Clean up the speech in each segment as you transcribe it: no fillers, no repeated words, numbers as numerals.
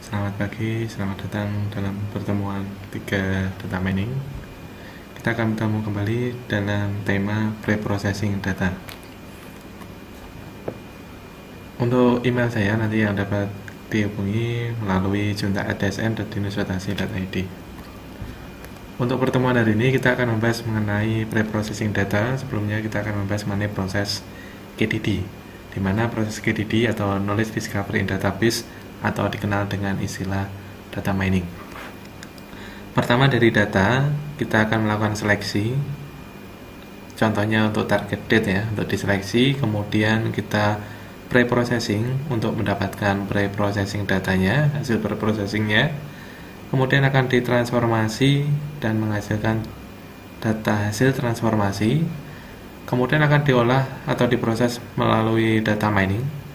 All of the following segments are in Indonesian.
Selamat pagi, selamat datang dalam pertemuan 3 data mining. Kita akan bertemu kembali dalam tema pre-processing data. Untuk email saya nanti yang dapat dihubungi melalui junta@dsn.dinuswatasi.id. Untuk pertemuan hari ini kita akan membahas mengenai pre-processing data. Sebelumnya kita akan membahas mengenai proses KDD, di mana proses KDD atau Knowledge Discovery in Database atau dikenal dengan istilah data mining. Pertama, dari data kita akan melakukan seleksi. Contohnya untuk target date ya, untuk diseleksi, kemudian kita pre-processing untuk mendapatkan pre-processing datanya, hasil pre-processingnya. Kemudian akan ditransformasi dan menghasilkan data hasil transformasi. Kemudian akan diolah atau diproses melalui data mining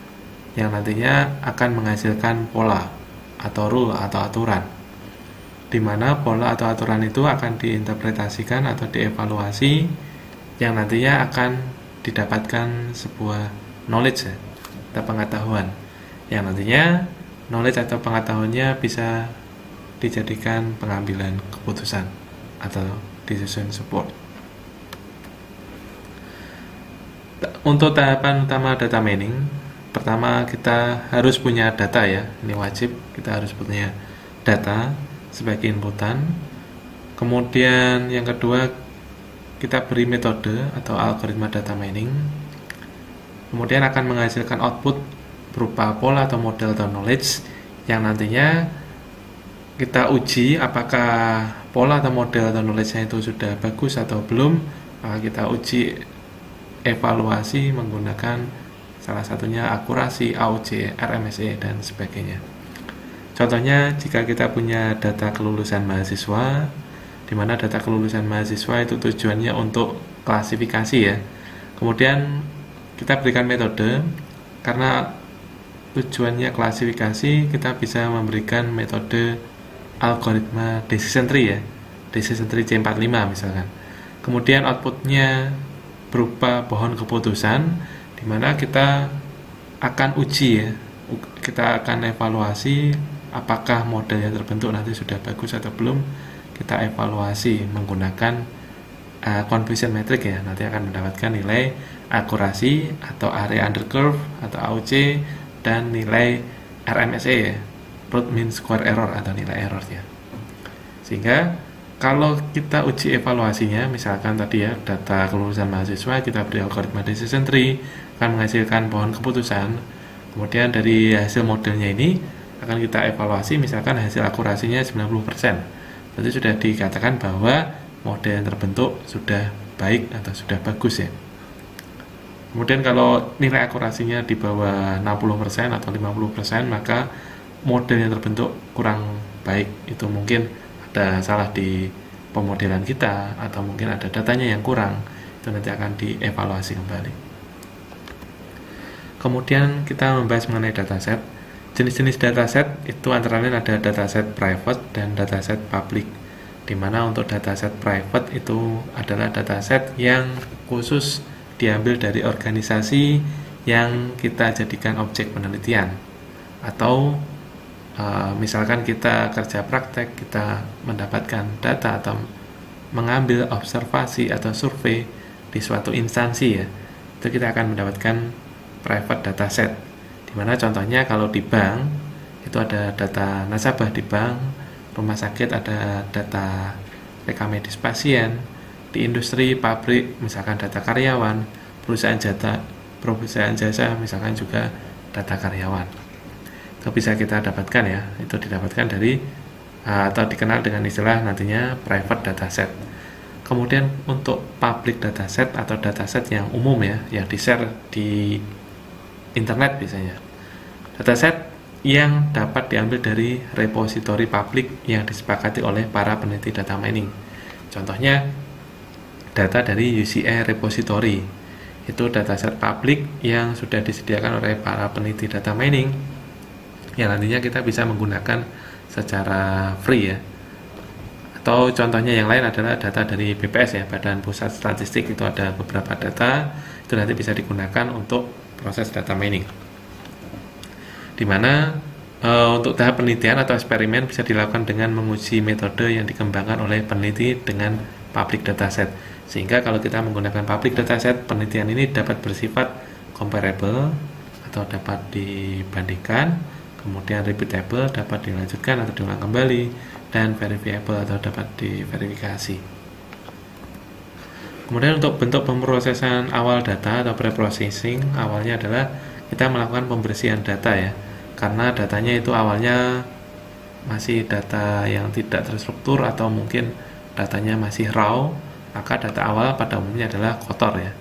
yang nantinya akan menghasilkan pola atau rule atau aturan, di mana pola atau aturan itu akan diinterpretasikan atau dievaluasi yang nantinya akan didapatkan sebuah knowledge atau pengetahuan yang nantinya knowledge atau pengetahuannya bisa dijadikan pengambilan keputusan atau decision support. Untuk tahapan utama data mining, pertama kita harus punya data ya, ini wajib, kita harus punya data sebagai inputan. Kemudian yang kedua, kita beri metode atau algoritma data mining. Kemudian akan menghasilkan output berupa pola atau model atau knowledge yang nantinya kita uji apakah pola atau model atau knowledge-nya itu sudah bagus atau belum. Maka kita uji evaluasi menggunakan salah satunya akurasi, AOC, RMSE, dan sebagainya. Contohnya, jika kita punya data kelulusan mahasiswa, di mana data kelulusan mahasiswa itu tujuannya untuk klasifikasi ya. Kemudian kita berikan metode, karena tujuannya klasifikasi, kita bisa memberikan metode algoritma decision tree ya, decision tree C45 misalkan. Kemudian outputnya berupa pohon keputusan, di mana kita akan uji ya, kita akan evaluasi apakah model yang terbentuk nanti sudah bagus atau belum. Kita evaluasi menggunakan confusion metric ya, nanti akan mendapatkan nilai akurasi atau area under curve atau AUC dan nilai RMSE ya, root mean square error atau nilai error ya. Sehingga kalau kita uji evaluasinya, misalkan tadi ya, data kelulusan mahasiswa, kita beri algoritma decision tree, akan menghasilkan pohon keputusan. Kemudian dari hasil modelnya ini akan kita evaluasi, misalkan hasil akurasinya 90%. Berarti sudah dikatakan bahwa model yang terbentuk sudah baik atau sudah bagus ya. Kemudian kalau nilai akurasinya di bawah 60% atau 50%, maka model yang terbentuk kurang baik. Itu mungkin ada salah di pemodelan kita atau mungkin ada datanya yang kurang, itu nanti akan dievaluasi kembali. Kemudian kita membahas mengenai dataset. Jenis-jenis dataset itu antara lain ada dataset private dan dataset public, dimana untuk dataset private itu adalah dataset yang khusus diambil dari organisasi yang kita jadikan objek penelitian, atau misalkan kita kerja praktek, kita mendapatkan data atau mengambil observasi atau survei di suatu instansi ya, itu kita akan mendapatkan private dataset, dimana contohnya kalau di bank itu ada data nasabah di bank, rumah sakit ada data rekam medis pasien, di industri pabrik misalkan data karyawan, perusahaan jasa misalkan juga data karyawan. Itu bisa kita dapatkan ya, itu didapatkan dari atau dikenal dengan istilah nantinya private dataset. Kemudian untuk public dataset atau dataset yang umum ya, yang di-share di internet biasanya, dataset yang dapat diambil dari repositori publik yang disepakati oleh para peneliti data mining. Contohnya data dari UCI repository, itu dataset publik yang sudah disediakan oleh para peneliti data mining, yang nantinya kita bisa menggunakan secara free ya. Atau contohnya yang lain adalah data dari BPS ya, Badan Pusat Statistik, itu ada beberapa data, itu nanti bisa digunakan untuk proses data mining, dimana Untuk tahap penelitian atau eksperimen bisa dilakukan dengan menguji metode yang dikembangkan oleh peneliti dengan public dataset. Sehingga kalau kita menggunakan public dataset, penelitian ini dapat bersifat comparable atau dapat dibandingkan, kemudian repeatable dapat dilanjutkan atau diulang kembali, dan verifiable atau dapat diverifikasi. Kemudian untuk bentuk pemrosesan awal data atau pre-processing, awalnya adalah kita melakukan pembersihan data ya, karena datanya itu awalnya masih data yang tidak terstruktur atau mungkin datanya masih raw, maka data awal pada umumnya adalah kotor ya,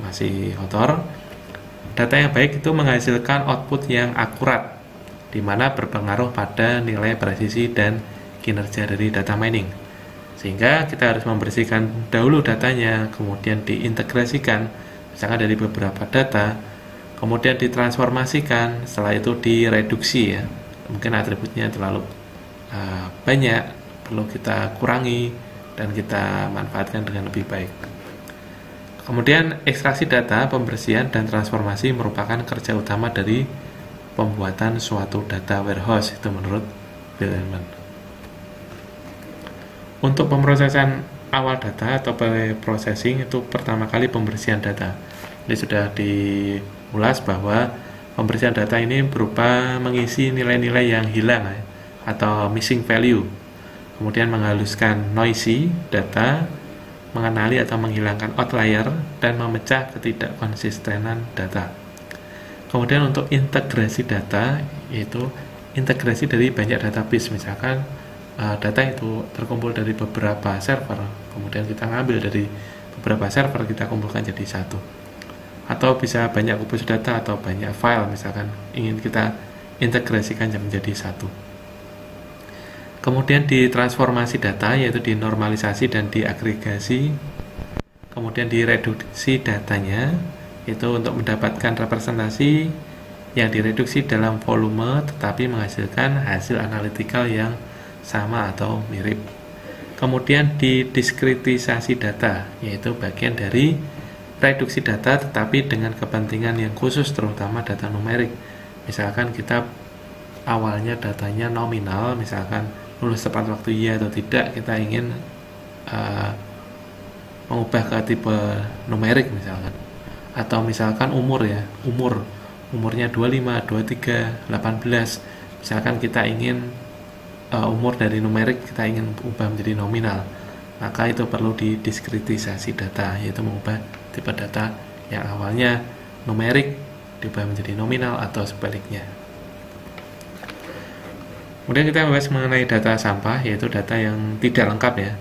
masih kotor. Data yang baik itu menghasilkan output yang akurat, di mana berpengaruh pada nilai presisi dan kinerja dari data mining. Sehingga kita harus membersihkan dahulu datanya, kemudian diintegrasikan misalkan dari beberapa data, kemudian ditransformasikan, setelah itu direduksi ya, mungkin atributnya terlalu banyak, perlu kita kurangi dan kita manfaatkan dengan lebih baik. Kemudian ekstraksi data, pembersihan dan transformasi merupakan kerja utama dari pembuatan suatu data warehouse, itu menurut Bill Ehrman. Untuk pemrosesan awal data atau pre-processing itu pertama kali pembersihan data. Ini sudah diulas bahwa pembersihan data ini berupa mengisi nilai-nilai yang hilang atau missing value, kemudian menghaluskan noisy data, mengenali atau menghilangkan outlier, dan memecah ketidakkonsistenan data. Kemudian untuk integrasi data, yaitu integrasi dari banyak database, misalkan data itu terkumpul dari beberapa server, kemudian kita ngambil dari beberapa server, kita kumpulkan jadi satu. Atau bisa banyak kubus data atau banyak file, misalkan ingin kita integrasikan menjadi satu. Kemudian ditransformasi data, yaitu dinormalisasi dan diagregasi. Kemudian direduksi datanya, yaitu untuk mendapatkan representasi yang direduksi dalam volume tetapi menghasilkan hasil analitikal yang sama atau mirip. Kemudian didiskritisasi data, yaitu bagian dari reduksi data tetapi dengan kepentingan yang khusus, terutama data numerik. Misalkan kita awalnya datanya nominal, misalkan lulus tepat waktu iya atau tidak, kita ingin mengubah ke tipe numerik misalkan. Atau misalkan umur ya, umurnya 25, 23, 18, misalkan kita ingin umur dari numerik kita ingin ubah menjadi nominal, maka itu perlu didiskritisasi data, yaitu mengubah tipe data yang awalnya numerik diubah menjadi nominal atau sebaliknya. Kemudian kita membahas mengenai data sampah, yaitu data yang tidak lengkap ya,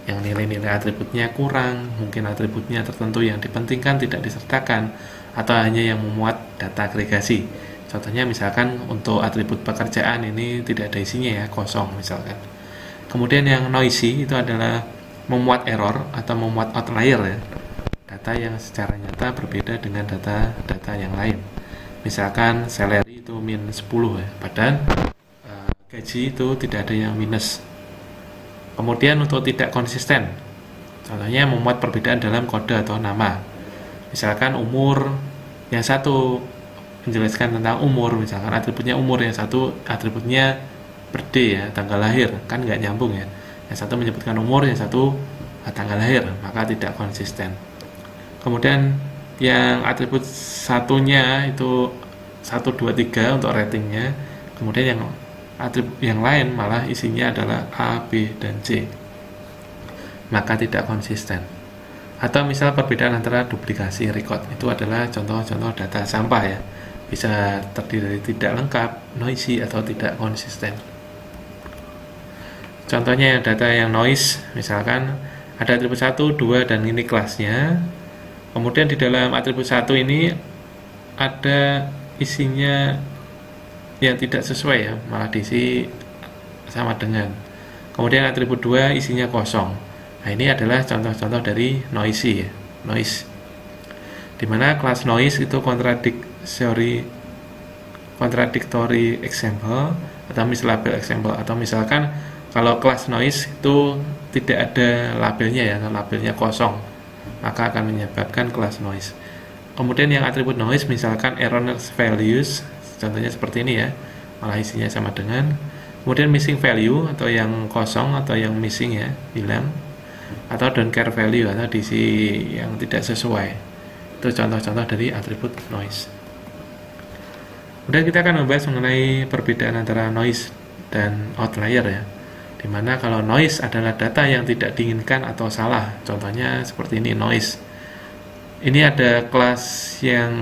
yang nilai-nilai atributnya kurang, mungkin atributnya tertentu yang dipentingkan tidak disertakan, atau hanya yang memuat data agregasi. Contohnya misalkan untuk atribut pekerjaan ini tidak ada isinya ya, kosong misalkan. Kemudian yang noisy itu adalah memuat error atau memuat outlier ya, data yang secara nyata berbeda dengan data-data yang lain. Misalkan salary itu min 10 ya, padahal gaji itu tidak ada yang minus. Kemudian untuk tidak konsisten, contohnya memuat perbedaan dalam kode atau nama. Misalkan umur, yang satu menjelaskan tentang umur, misalkan atributnya umur, yang satu atributnya birthday ya, tanggal lahir, kan nggak nyambung ya. Yang satu menyebutkan umur, yang satu tanggal lahir, maka tidak konsisten. Kemudian yang atribut satunya itu 1, 2, 3 untuk ratingnya, kemudian yang atribut yang lain malah isinya adalah A, B, dan C, maka tidak konsisten. Atau misal perbedaan antara duplikasi record, itu adalah contoh-contoh data sampah ya, bisa terdiri dari tidak lengkap, noisy, atau tidak konsisten. Contohnya data yang noise, misalkan ada atribut 1, 2, dan ini kelasnya. Kemudian di dalam atribut 1 ini ada isinya yang tidak sesuai ya, malah diisi sama dengan. Kemudian atribut 2 isinya kosong. Nah, ini adalah contoh-contoh dari noisy ya, noise. Dimana kelas noise itu contradictory example atau mislabel example, atau misalkan kalau kelas noise itu tidak ada labelnya ya, labelnya kosong, maka akan menyebabkan kelas noise. Kemudian yang atribut noise misalkan erroneous values, contohnya seperti ini ya, malah isinya sama dengan. Kemudian missing value atau yang kosong atau yang missing ya, hilang, atau don't care value atau diisi yang tidak sesuai. Itu contoh-contoh dari atribut noise. Kemudian kita akan membahas mengenai perbedaan antara noise dan outlier ya. Dimana kalau noise adalah data yang tidak diinginkan atau salah. Contohnya seperti ini, noise. Ini ada kelas yang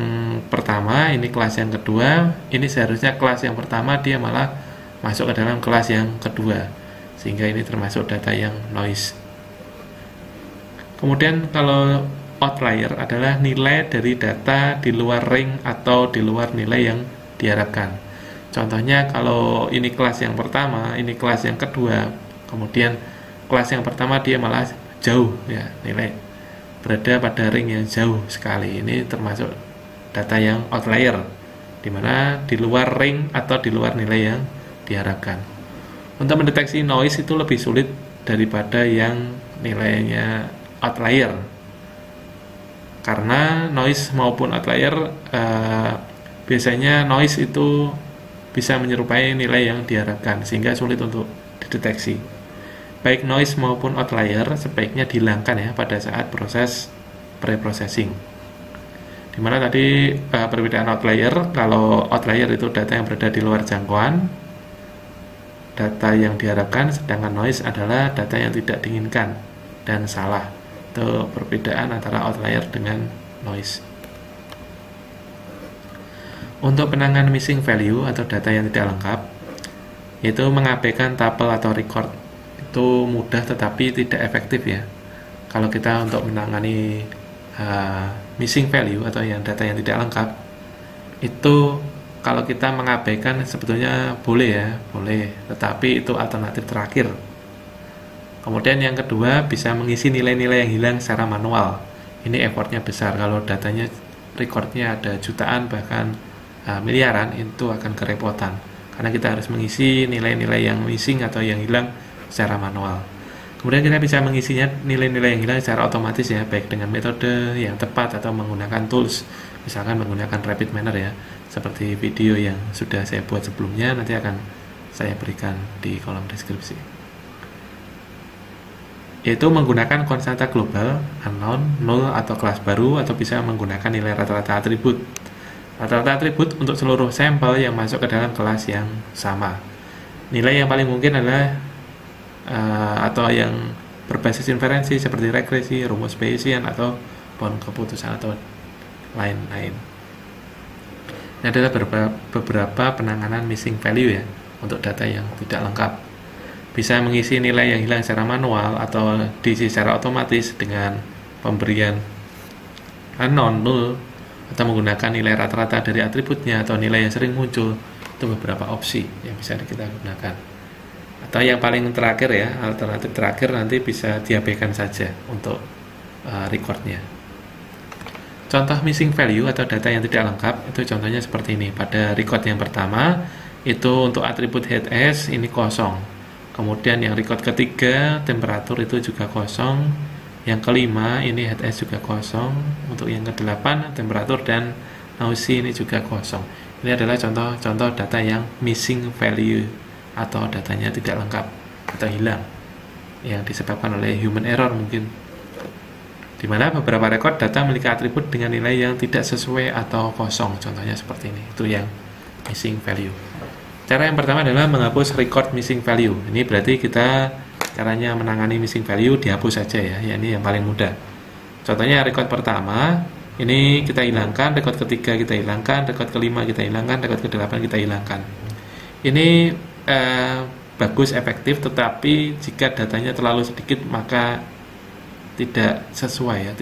pertama, ini kelas yang kedua. Ini seharusnya kelas yang pertama dia malah masuk ke dalam kelas yang kedua, sehingga ini termasuk data yang noise. Kemudian kalau outlier adalah nilai dari data di luar ring atau di luar nilai yang diharapkan. Contohnya kalau ini kelas yang pertama, ini kelas yang kedua, kemudian kelas yang pertama dia malah jauh ya, nilai berada pada ring yang jauh sekali. Ini termasuk data yang outlier, dimana di luar ring atau di luar nilai yang diharapkan. Untuk mendeteksi noise itu lebih sulit daripada yang nilainya outlier, karena noise maupun outlier biasanya noise itu bisa menyerupai nilai yang diharapkan sehingga sulit untuk dideteksi. Baik noise maupun outlier sebaiknya dihilangkan ya pada saat proses preprocessing. Dimana tadi perbedaan outlier, kalau outlier itu data yang berada di luar jangkauan data yang diharapkan, sedangkan noise adalah data yang tidak diinginkan dan salah. Itu perbedaan antara outlier dengan noise. Untuk penanganan missing value atau data yang tidak lengkap, yaitu mengabaikan tabel atau record, itu mudah tetapi tidak efektif ya. Kalau kita untuk menangani missing value atau yang data yang tidak lengkap, itu kalau kita mengabaikan sebetulnya boleh ya, boleh, tetapi itu alternatif terakhir. Kemudian yang kedua, bisa mengisi nilai-nilai yang hilang secara manual. Ini effortnya besar, kalau datanya recordnya ada jutaan bahkan miliaran, itu akan kerepotan karena kita harus mengisi nilai-nilai yang missing atau yang hilang secara manual. Kemudian kita bisa mengisinya nilai-nilai yang hilang secara otomatis ya, baik dengan metode yang tepat atau menggunakan tools, misalkan menggunakan rapid manner ya, seperti video yang sudah saya buat sebelumnya, nanti akan saya berikan di kolom deskripsi. Yaitu menggunakan konstanta global, unknown, null atau kelas baru, atau bisa menggunakan nilai rata-rata atribut. Rata-rata atribut untuk seluruh sampel yang masuk ke dalam kelas yang sama. Nilai yang paling mungkin adalah atau yang berbasis inferensi seperti regresi, rumus Bayesian, atau pohon keputusan atau lain-lain. Ini adalah beberapa penanganan missing value ya untuk data yang tidak lengkap. Bisa mengisi nilai yang hilang secara manual atau diisi secara otomatis dengan pemberian unknown, null, atau menggunakan nilai rata-rata dari atributnya atau nilai yang sering muncul. Itu beberapa opsi yang bisa kita gunakan. Atau yang paling terakhir ya, alternatif terakhir nanti bisa diabaikan saja untuk recordnya. Contoh missing value atau data yang tidak lengkap itu contohnya seperti ini. Pada record yang pertama itu untuk atribut head S ini kosong. Kemudian yang record ketiga temperatur itu juga kosong. Yang kelima ini head S juga kosong. Untuk yang ke-8 temperatur dan nausea ini juga kosong. Ini adalah contoh-contoh data yang missing value atau datanya tidak lengkap atau hilang yang disebabkan oleh human error mungkin. Di mana beberapa rekod data memiliki atribut dengan nilai yang tidak sesuai atau kosong, contohnya seperti ini. Itu yang missing value. Cara yang pertama adalah menghapus record missing value. Ini berarti kita caranya menangani missing value dihapus saja ya. Ini yang paling mudah. Contohnya record pertama ini kita hilangkan, record ketiga kita hilangkan, record kelima kita hilangkan, record ke-8 kita hilangkan. Ini bagus, efektif, tetapi jika datanya terlalu sedikit maka tidak sesuai ya,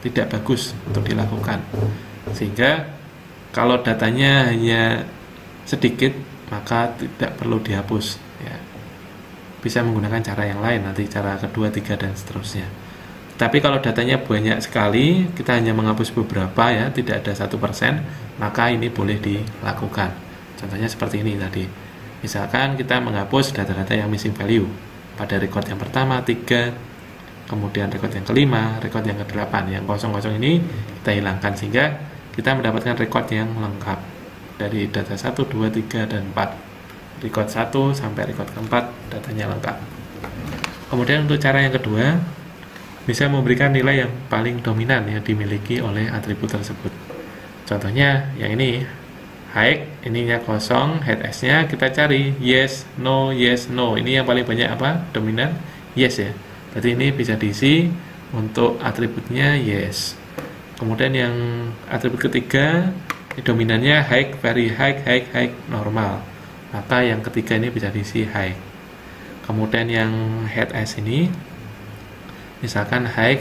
tidak bagus untuk dilakukan. Sehingga kalau datanya hanya sedikit maka tidak perlu dihapus ya. Bisa menggunakan cara yang lain nanti, cara kedua, tiga, dan seterusnya. Tapi kalau datanya banyak sekali, kita hanya menghapus beberapa ya, tidak ada 1%, maka ini boleh dilakukan. Contohnya seperti ini tadi. Misalkan kita menghapus data-data yang missing value pada record yang pertama 3, kemudian record yang kelima, record yang ke-8, yang kosong-kosong ini kita hilangkan sehingga kita mendapatkan record yang lengkap. dari data 1, 2, 3, dan 4. Record 1 sampai record keempat datanya lengkap. Kemudian untuk cara yang kedua, bisa memberikan nilai yang paling dominan yang dimiliki oleh atribut tersebut. Contohnya yang ini, height, ininya kosong, head s-nya kita cari yes, no, yes, no. Ini yang paling banyak apa? Dominan yes ya. Berarti ini bisa diisi untuk atributnya yes. Kemudian yang atribut ketiga, dominannya high, very high, high, normal. Maka yang ketiga ini bisa diisi high. Kemudian yang head s ini, misalkan high,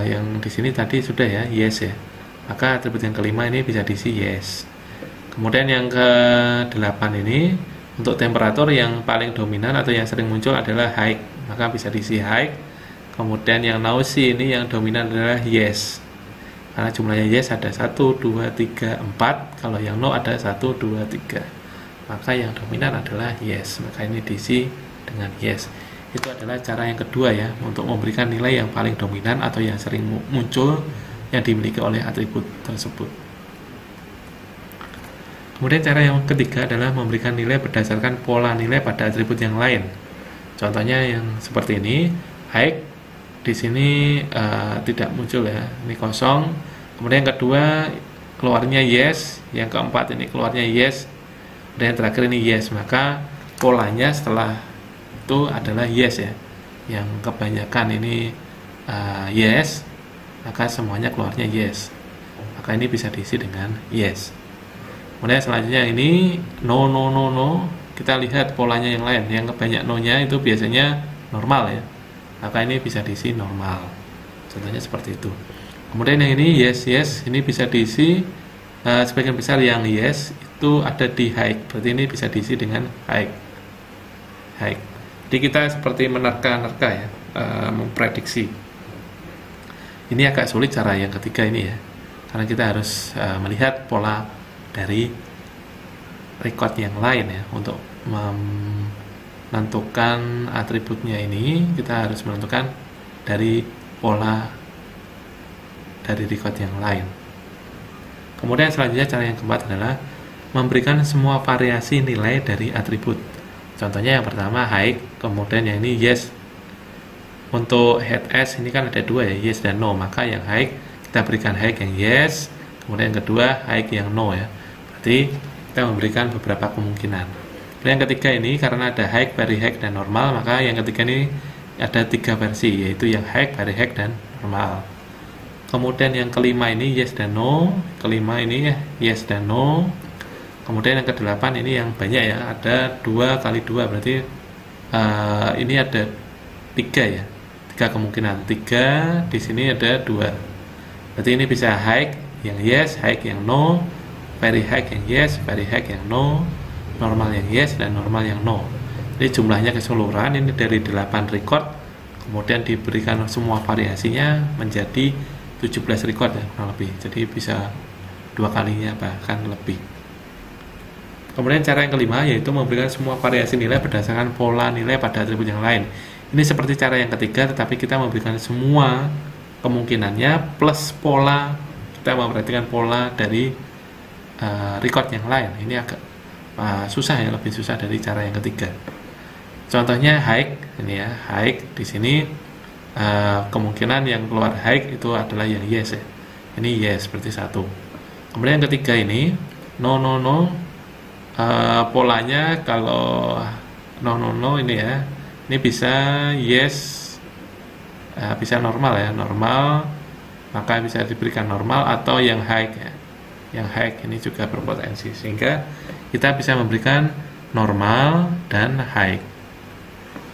yang di sini tadi sudah ya yes ya. Maka atribut yang kelima ini bisa diisi yes. Kemudian yang ke-8 ini, untuk temperatur yang paling dominan atau yang sering muncul adalah high, maka bisa diisi high. Kemudian yang noisy ini yang dominan adalah yes, karena jumlahnya yes ada 1, 2, 3, 4. Kalau yang no ada 1, 2, 3. Maka yang dominan adalah yes, maka ini diisi dengan yes. Itu adalah cara yang kedua ya, untuk memberikan nilai yang paling dominan atau yang sering muncul yang dimiliki oleh atribut tersebut. Kemudian cara yang ketiga adalah memberikan nilai berdasarkan pola nilai pada atribut yang lain. Contohnya yang seperti ini, high di sini tidak muncul ya, ini kosong. Kemudian yang kedua keluarnya yes, yang keempat ini keluarnya yes, dan yang terakhir ini yes. Maka polanya setelah itu adalah yes ya. Yang kebanyakan ini yes, maka semuanya keluarnya yes. Maka ini bisa diisi dengan yes. Kemudian selanjutnya ini no, no, no, no. Kita lihat polanya yang lain. Yang kebanyak no-nya itu biasanya normal ya. Maka ini bisa diisi normal. Contohnya seperti itu. Kemudian yang ini yes, yes. Ini bisa diisi sebagian besar yang yes itu ada di high. Berarti ini bisa diisi dengan high. High. Jadi kita seperti menerka-nerka ya, memprediksi. Ini agak sulit cara yang ketiga ini ya. Karena kita harus melihat pola dari record yang lain ya. Untuk menentukan atributnya ini, kita harus menentukan dari pola dari record yang lain. Kemudian selanjutnya cara yang keempat adalah memberikan semua variasi nilai dari atribut. Contohnya yang pertama high, kemudian yang ini yes. Untuk head s ini kan ada dua ya, yes dan no. Maka yang high kita berikan high yang yes, kemudian yang kedua high yang no ya. Berarti kita memberikan beberapa kemungkinan. Dan yang ketiga ini karena ada high, very high, dan normal, maka yang ketiga ini ada 3 versi, yaitu yang high, very high, dan normal. Kemudian yang kelima ini yes dan no. Kelima ini yes dan no. Kemudian yang ke-8 ini yang banyak ya, ada 2 kali 2, berarti ini ada 3 ya, 3 kemungkinan. 3 di sini ada 2. Berarti ini bisa high yang yes, high yang no, very high yang yes, very high yang no, normal yang yes, dan normal yang no. Jadi jumlahnya keseluruhan ini dari 8 record, kemudian diberikan semua variasinya menjadi 17 record ya kurang lebih. Jadi bisa 2 kalinya bahkan lebih. Kemudian cara yang kelima yaitu memberikan semua variasi nilai berdasarkan pola nilai pada atribut yang lain. Ini seperti cara yang ketiga, tetapi kita memberikan semua kemungkinannya plus pola, kita memperhatikan pola dari record yang lain. Ini agak susah ya, lebih susah dari cara yang ketiga. Contohnya high, ini ya, high di sini kemungkinan yang keluar high itu adalah yang yes ya. Ini yes berarti 1. Kemudian yang ketiga ini no, no, no. Polanya kalau no, no, no ini ya, ini bisa yes, bisa normal ya, normal, maka bisa diberikan normal, atau yang high ya. Yang high ini juga berpotensi, sehingga kita bisa memberikan normal dan high.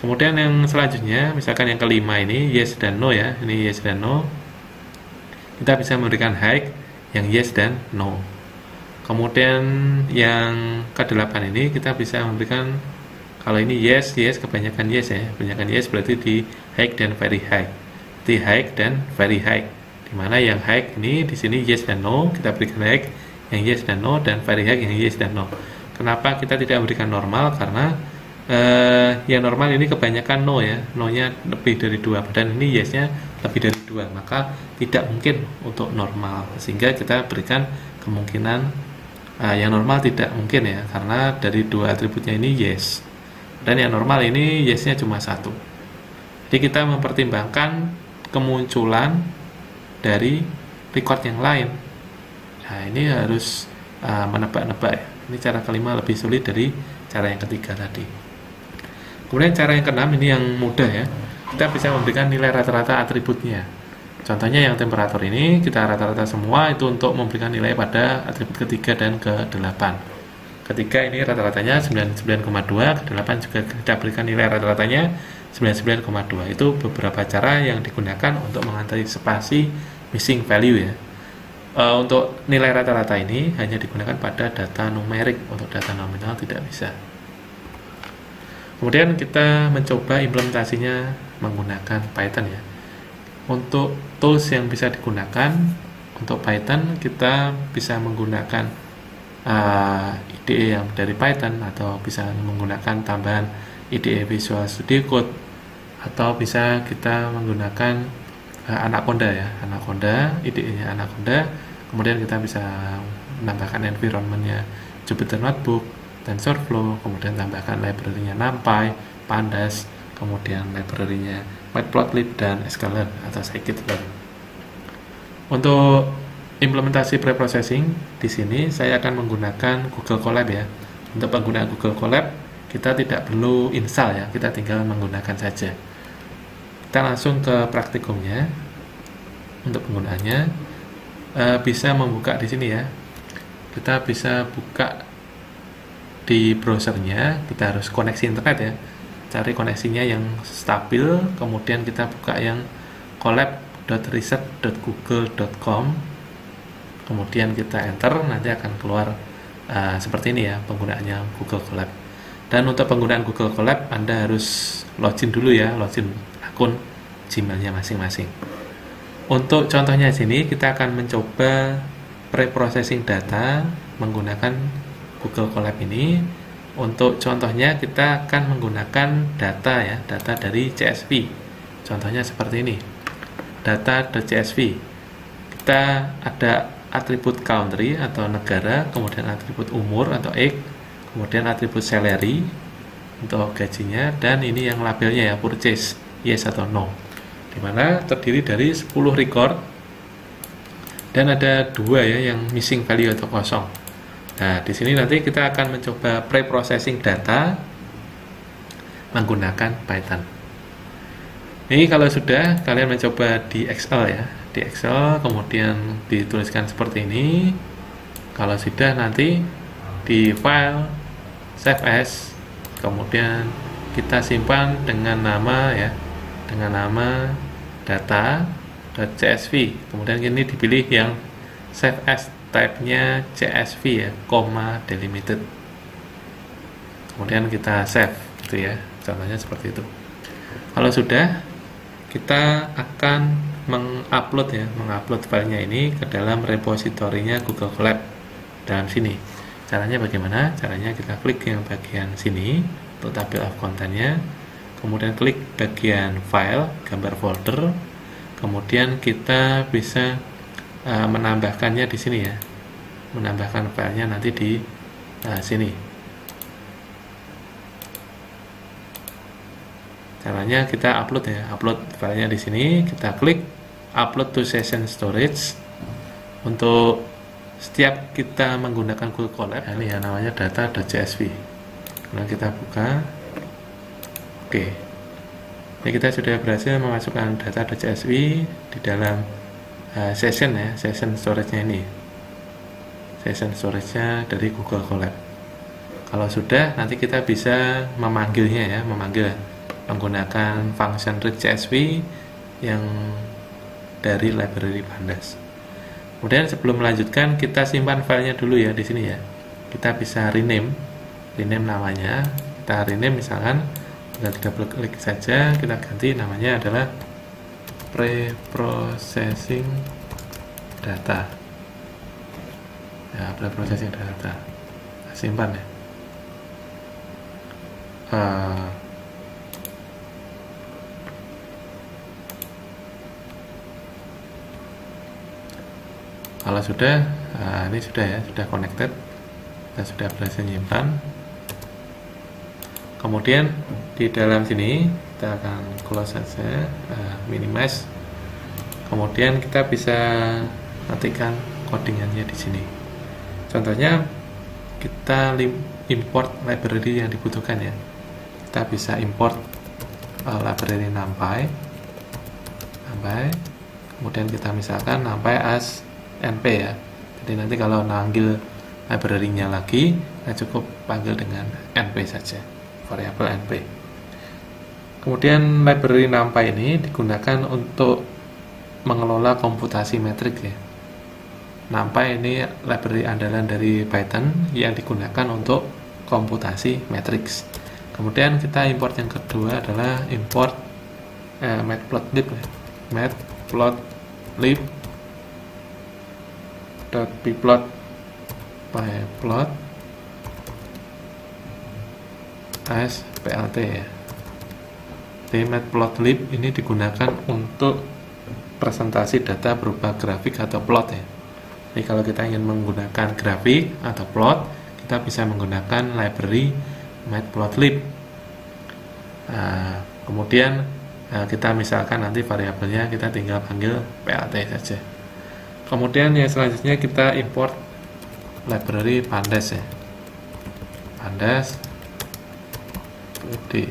Kemudian yang selanjutnya, misalkan yang kelima ini yes dan no ya, ini yes dan no, kita bisa memberikan high yang yes dan no. Kemudian yang ke-8 ini kita bisa memberikan, kalau ini yes, yes, kebanyakan yes ya, kebanyakan yes berarti di high dan very high, di high dan very high. Dimana yang high ini di sini yes dan no, kita berikan high yang yes dan no, dan very high yang yes dan no. Kenapa kita tidak memberikan normal? Karena yang normal ini kebanyakan no ya, no-nya lebih dari 2, dan ini yes-nya lebih dari 2, maka tidak mungkin untuk normal, sehingga kita berikan kemungkinan Yang normal tidak mungkin ya, karena dari dua atributnya ini yes, dan yang normal ini yesnya cuma satu. Jadi kita mempertimbangkan kemunculan dari record yang lain. Nah, ini harus menebak-nebak ya. Ini cara kelima lebih sulit dari cara yang ketiga tadi. Kemudian cara yang keenam ini yang mudah ya. Kita bisa memberikan nilai rata-rata atributnya. Contohnya yang temperatur ini kita rata-rata semua itu untuk memberikan nilai pada atribut ketiga dan ke-8. Ketiga ini rata-ratanya 99,2, ke-8 juga kita berikan nilai rata-ratanya 99,2. Itu beberapa cara yang digunakan untuk mengantisipasi missing value ya. Untuk nilai rata-rata ini hanya digunakan pada data numerik, untuk data nominal tidak bisa. Kemudian kita mencoba implementasinya menggunakan Python ya. Untuk tools yang bisa digunakan untuk Python, kita bisa menggunakan IDE yang dari Python, atau bisa menggunakan tambahan IDE Visual Studio Code, atau bisa kita menggunakan Anaconda ya, Anaconda, IDE-nya Anaconda. Kemudian kita bisa menambahkan environment-nya Jupyter Notebook, TensorFlow, kemudian tambahkan library-nya NumPy, Pandas, kemudian library-nya Matplotlib dan Sklearn atau Scikit-learn. Untuk implementasi preprocessing di sini saya akan menggunakan Google Colab ya. Untuk penggunaan Google Colab kita tidak perlu install ya, kita tinggal menggunakan saja. Kita langsung ke praktikumnya. Untuk penggunaannya bisa membuka di sini ya. Kita bisa buka di browsernya, kita harus koneksi internet ya. Cari koneksinya yang stabil, kemudian kita buka yang colab.research.google.com, kemudian kita enter, nanti akan keluar seperti ini ya penggunaannya Google Colab. Dan untuk penggunaan Google Colab Anda harus login dulu ya, login akun Gmailnya masing-masing. Untuk contohnya di sini kita akan mencoba preprocessing data menggunakan Google Colab ini. Untuk contohnya kita akan menggunakan data ya, data dari CSV. Contohnya seperti ini. Data.csv. Kita ada atribut country atau negara, kemudian atribut umur atau age, kemudian atribut salary untuk gajinya, dan ini yang labelnya ya, purchase, yes atau no. Dimana terdiri dari 10 record dan ada 2 ya yang missing value atau kosong. Nah, di sini nanti kita akan mencoba preprocessing data menggunakan Python. Ini kalau sudah kalian mencoba di Excel ya, di Excel kemudian dituliskan seperti ini. Kalau sudah nanti di file save as, kemudian kita simpan dengan nama ya, dengan nama data.csv. Kemudian ini dipilih yang save as type-nya CSV ya, comma delimited. Kemudian kita save gitu ya. Contohnya seperti itu. Kalau sudah, kita akan mengupload ya, mengupload filenya ini ke dalam repositorinya Google Colab dalam sini. Caranya bagaimana? Caranya kita klik yang bagian sini untuk tabel of content-nya, kemudian klik bagian file, gambar folder, kemudian kita bisa menambahkannya di sini ya, menambahkan filenya nanti di sini. Caranya kita upload ya, upload filenya di sini, kita klik upload to session storage. Untuk setiap kita menggunakan Google Colab, ini ya namanya data.csv. Kemudian kita buka. Oke. Ini kita sudah berhasil memasukkan data.csv di dalam session ya, session storage-nya ini. Session storage-nya dari Google Colab. Kalau sudah, nanti kita bisa memanggilnya ya, memanggil menggunakan function readCSV yang dari library Pandas. Kemudian sebelum melanjutkan, kita simpan filenya dulu ya di sini ya. Kita bisa rename namanya. Kita rename misalkan, kita double klik saja, kita ganti namanya adalah preprocessing data. Ya, preprocessing data. Kita simpan ya. Kalau sudah, ini sudah ya, sudah connected. kita sudah berhasil menyimpan. Kemudian di dalam sini kita akan close saja, minimize. Kemudian kita bisa ketikkan codingannya di sini. Contohnya kita import library yang dibutuhkan ya. Kita bisa import library NumPy. Kemudian kita misalkan NumPy as np ya. Jadi nanti kalau nanggil library-nya lagi, kita cukup panggil dengan np saja, variabel np. Kemudian library NumPy ini digunakan untuk mengelola komputasi metrik ya. NumPy ini library andalan dari Python yang digunakan untuk komputasi matriks. Kemudian kita import yang kedua adalah import matplotlib ya. matplotlib.pplot pyplot as plt ya. Jadi matplotlib ini digunakan untuk presentasi data berupa grafik atau plot ya. Jadi kalau kita ingin menggunakan grafik atau plot, kita bisa menggunakan library matplotlib. Kemudian kita misalkan nanti variabelnya kita tinggal panggil plt saja. Kemudian yang selanjutnya kita import library pandas ya. Pandas di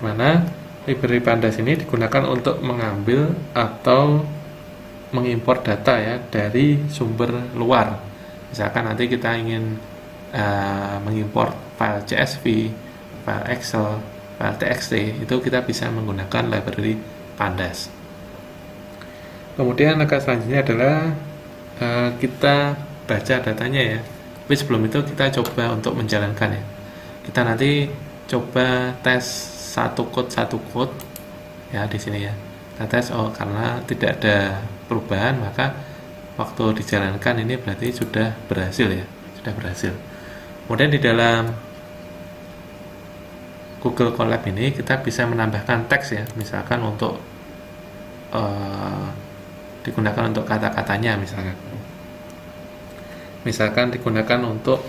mana library pandas ini digunakan untuk mengambil atau mengimpor data ya dari sumber luar. Misalkan nanti kita ingin mengimpor file CSV, file Excel, file TXT, itu kita bisa menggunakan library pandas. Kemudian langkah selanjutnya adalah kita baca datanya ya. Tapi sebelum itu kita coba untuk menjalankan ya. Kita nanti coba tes satu code ya di sini ya. Kita tes karena tidak ada perubahan, maka waktu dijalankan ini berarti sudah berhasil ya, sudah berhasil. Kemudian di dalam Google Colab ini kita bisa menambahkan teks ya, misalkan untuk digunakan untuk kata-katanya misalkan digunakan untuk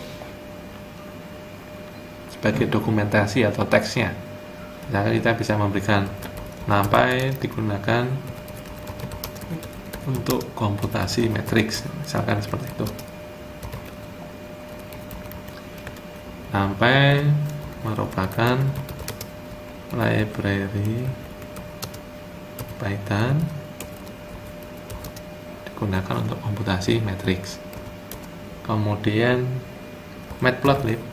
sebagai dokumentasi atau teksnya. Misalkan kita bisa memberikan NumPy digunakan untuk komputasi matriks, misalkan seperti itu. NumPy merupakan library Python digunakan untuk komputasi matriks. Kemudian matplotlib,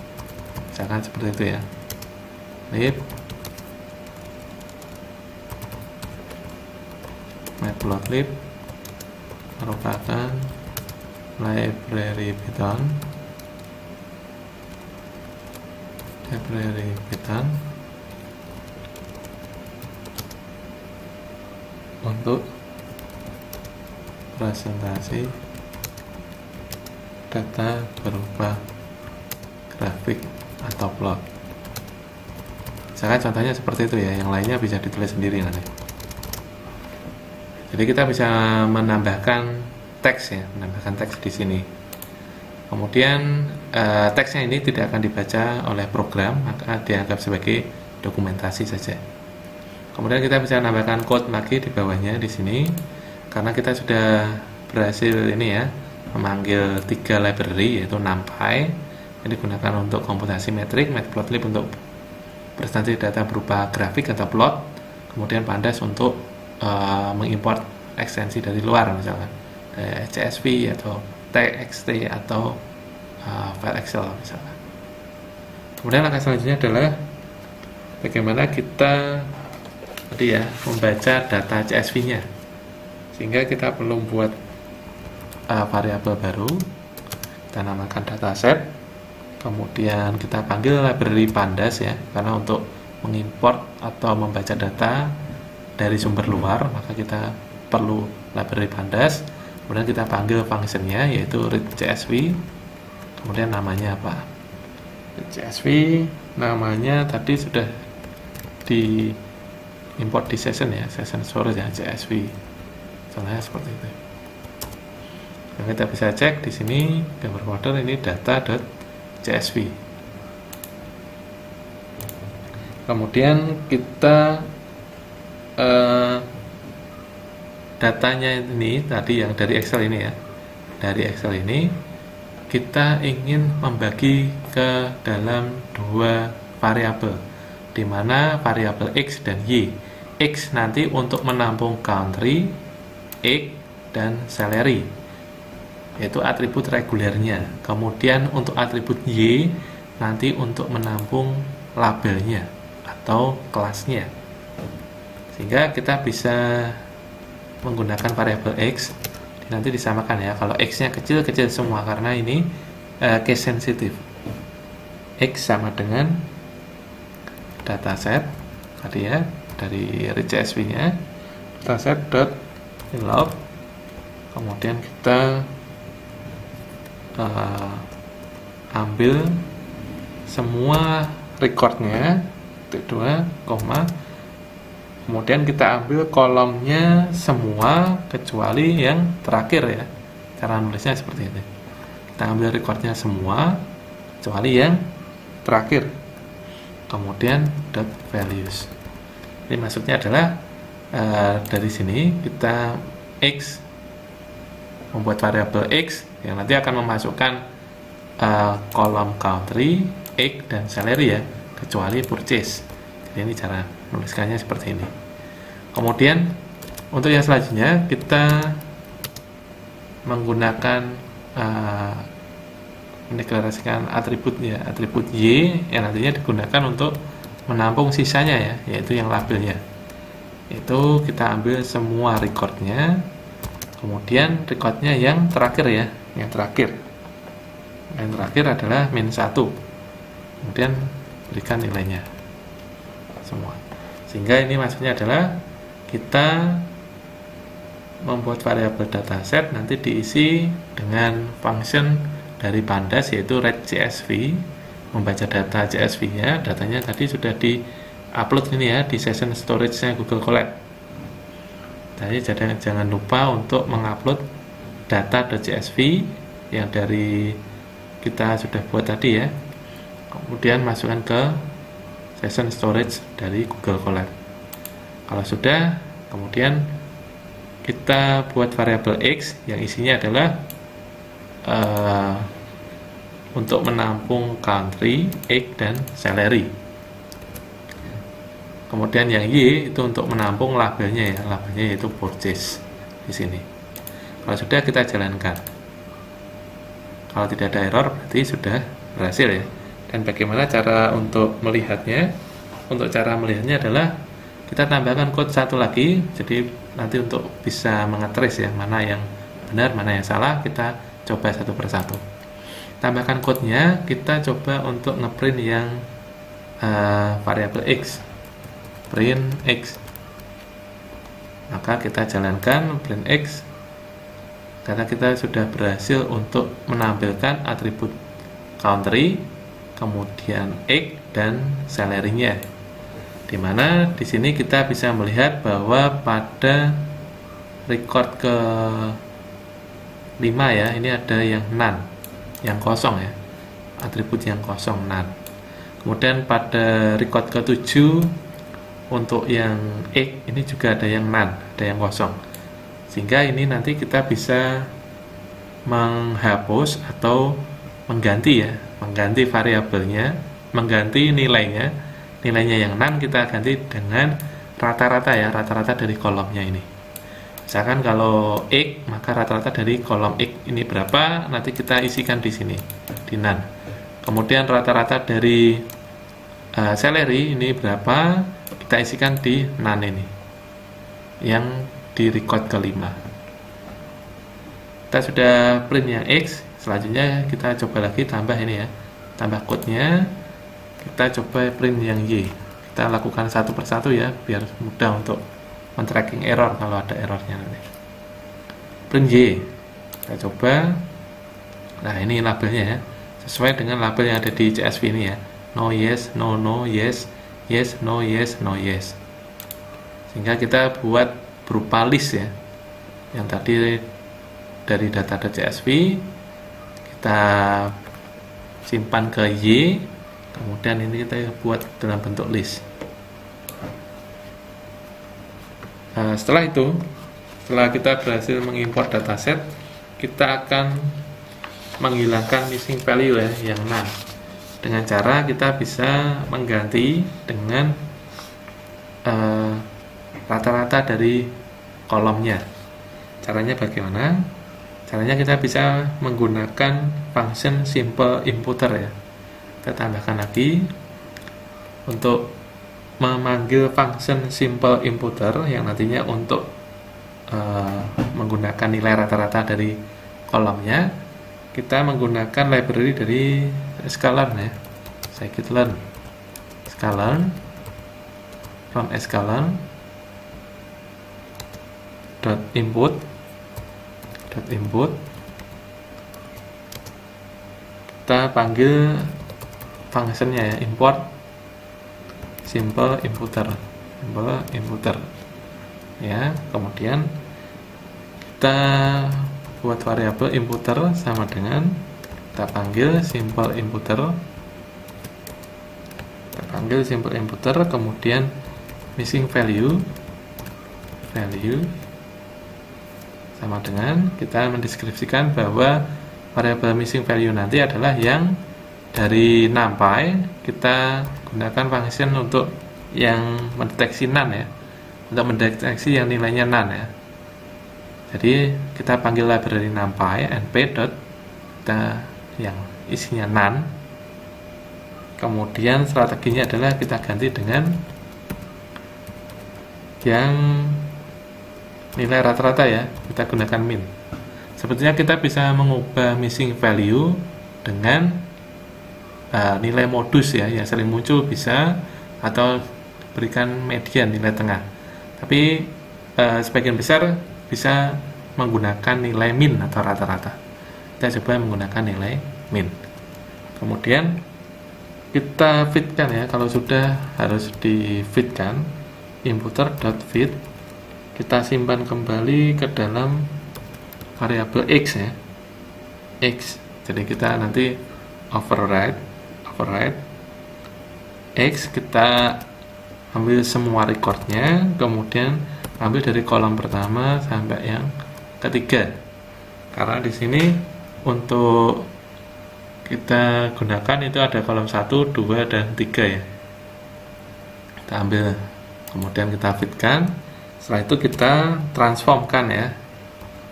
misalkan seperti itu ya. Matplotlib merupakan library Python untuk presentasi data berupa grafik atau plot. Misalkan contohnya seperti itu ya, yang lainnya bisa ditulis sendiri nanti. Jadi kita bisa menambahkan teks ya, menambahkan teks di sini. Kemudian teksnya ini tidak akan dibaca oleh program, maka dianggap sebagai dokumentasi saja. Kemudian kita bisa menambahkan code lagi di bawahnya di sini, karena kita sudah berhasil ini ya, memanggil 3 library yaitu NumPy yang digunakan untuk komputasi metrik, matplotlib untuk presentasi data berupa grafik atau plot, kemudian pandas untuk mengimport ekstensi dari luar, misalkan CSV atau TXT atau file Excel misalkan. Kemudian langkah selanjutnya adalah bagaimana kita tadi ya membaca data CSV-nya, sehingga kita perlu buat variabel baru, kita namakan dataset. Kemudian kita panggil library pandas ya, karena untuk mengimport atau membaca data dari sumber luar, maka kita perlu library pandas. Kemudian kita panggil functionnya yaitu read CSV. Kemudian namanya apa? Read CSV, namanya tadi sudah di import di session ya, session source ya, CSV. Contohnya seperti itu. Yang kita bisa cek di sini gambar folder ini data.csv. Kemudian kita datanya ini tadi yang dari Excel ini ya. Dari Excel ini kita ingin membagi ke dalam dua variabel, di mana variabel X dan Y. X nanti untuk menampung country, X dan salary, yaitu atribut regulernya. Kemudian untuk atribut Y nanti untuk menampung labelnya atau kelasnya. Sehingga kita bisa menggunakan variabel X, nanti disamakan ya. Kalau X-nya kecil-kecil semua karena ini case sensitive. X sama dengan dataset tadi ya, dari CSV-nya dataset.inlog. Kemudian kita ambil semua recordnya, T2, kemudian kita ambil kolomnya semua kecuali yang terakhir ya. Cara nulisnya seperti ini. Kita ambil recordnya semua kecuali yang terakhir. Kemudian dot values. Ini maksudnya adalah dari sini kita X membuat variabel X yang nanti akan memasukkan kolom country, X dan salary ya, kecuali purchase. Jadi ini cara menuliskannya seperti ini. Kemudian untuk yang selanjutnya kita menggunakan mendeklarasikan atribut ya, atribut Y yang nantinya digunakan untuk menampung sisanya ya, yaitu yang labelnya. Itu kita ambil semua recordnya, kemudian recordnya yang terakhir ya, yang terakhir adalah min 1, kemudian berikan nilainya semua. Sehingga ini maksudnya adalah kita membuat variabel dataset nanti diisi dengan function dari Pandas yaitu read CSV, membaca data CSV-nya. Datanya tadi sudah di-upload ini ya di session storage-nya Google Colab. Tadi jangan lupa untuk mengupload data.csv yang dari kita sudah buat tadi ya. Kemudian masukkan ke session storage dari Google Colab. Kalau sudah, kemudian kita buat variabel X yang isinya adalah untuk menampung country, X dan salary. Kemudian yang Y itu untuk menampung labelnya ya, labelnya yaitu purchase di sini. Kalau sudah kita jalankan. Kalau tidak ada error berarti sudah berhasil ya. Dan bagaimana cara untuk melihatnya? Untuk cara melihatnya adalah kita tambahkan code satu lagi. Jadi nanti untuk bisa mengetrace ya mana yang benar, mana yang salah, kita coba satu persatu. Tambahkan code-nya, kita coba untuk ngeprint yang variabel X. Print X. Maka kita jalankan print X karena kita sudah berhasil untuk menampilkan atribut country, kemudian X dan salary-nya. Dimana di sini kita bisa melihat bahwa pada record ke 5 ya, ini ada yang none, yang kosong ya, atribut yang kosong none. Kemudian pada record ke 7 untuk yang X ini juga ada yang none, ada yang kosong. Sehingga ini nanti kita bisa menghapus atau mengganti ya, mengganti variabelnya, mengganti nilainya yang none kita ganti dengan rata-rata ya, rata-rata dari kolomnya ini. Misalkan kalau X, maka rata-rata dari kolom X ini berapa, nanti kita isikan di sini, di none. Kemudian rata-rata dari salary ini berapa, kita isikan di none ini, yang di record kelima. Kita sudah print yang X, selanjutnya kita coba lagi tambah ini ya, tambah code-nya. Kita coba print yang Y. Kita lakukan satu persatu ya, biar mudah untuk men-tracking error kalau ada errornya nanti. Print Y. Kita coba. Nah, ini labelnya ya, sesuai dengan label yang ada di CSV ini ya. No, yes, no, no, yes, yes, no, yes, no, yes. Sehingga kita buat berupa list ya. Yang tadi dari data.csv, kita simpan ke Y, kemudian ini kita buat dalam bentuk list. Setelah itu, setelah kita berhasil mengimport dataset, kita akan menghilangkan missing value ya, yang none. Dengan cara kita bisa mengganti dengan rata-rata dari kolomnya. Caranya bagaimana? Caranya kita bisa menggunakan function simple inputter ya. Kita tambahkan lagi untuk memanggil function simple inputter yang nantinya untuk menggunakan nilai rata-rata dari kolomnya. Kita menggunakan library dari sklearn ya, scikit-learn sklearn from sklearn input kita panggil functionnya ya, import simple inputter ya. Kemudian kita buat variabel inputter sama dengan kita panggil simple inputter, kemudian missing value sama dengan kita mendeskripsikan bahwa variabel missing value nanti adalah yang dari NumPy. Kita gunakan function untuk yang mendeteksi none ya, untuk mendeteksi yang nilainya none ya. Jadi kita panggil library NumPy np dot kita yang isinya none. Kemudian strateginya adalah kita ganti dengan yang nilai rata-rata ya, kita gunakan min. Sebetulnya kita bisa mengubah missing value dengan nilai modus ya, yang sering muncul bisa, atau berikan median nilai tengah. Tapi sebagian besar bisa menggunakan nilai min atau rata-rata. Kita coba menggunakan nilai min. Kemudian kita fitkan ya, kalau sudah harus di fitkan inputter.fit. Kita simpan kembali ke dalam variabel x ya, x. Jadi kita nanti override x, kita ambil semua recordnya, kemudian ambil dari kolom pertama sampai yang ketiga. Karena di sini untuk kita gunakan itu ada kolom 1, 2, dan 3 ya. Kita ambil, kemudian kita fitkan. Setelah itu kita transformkan ya,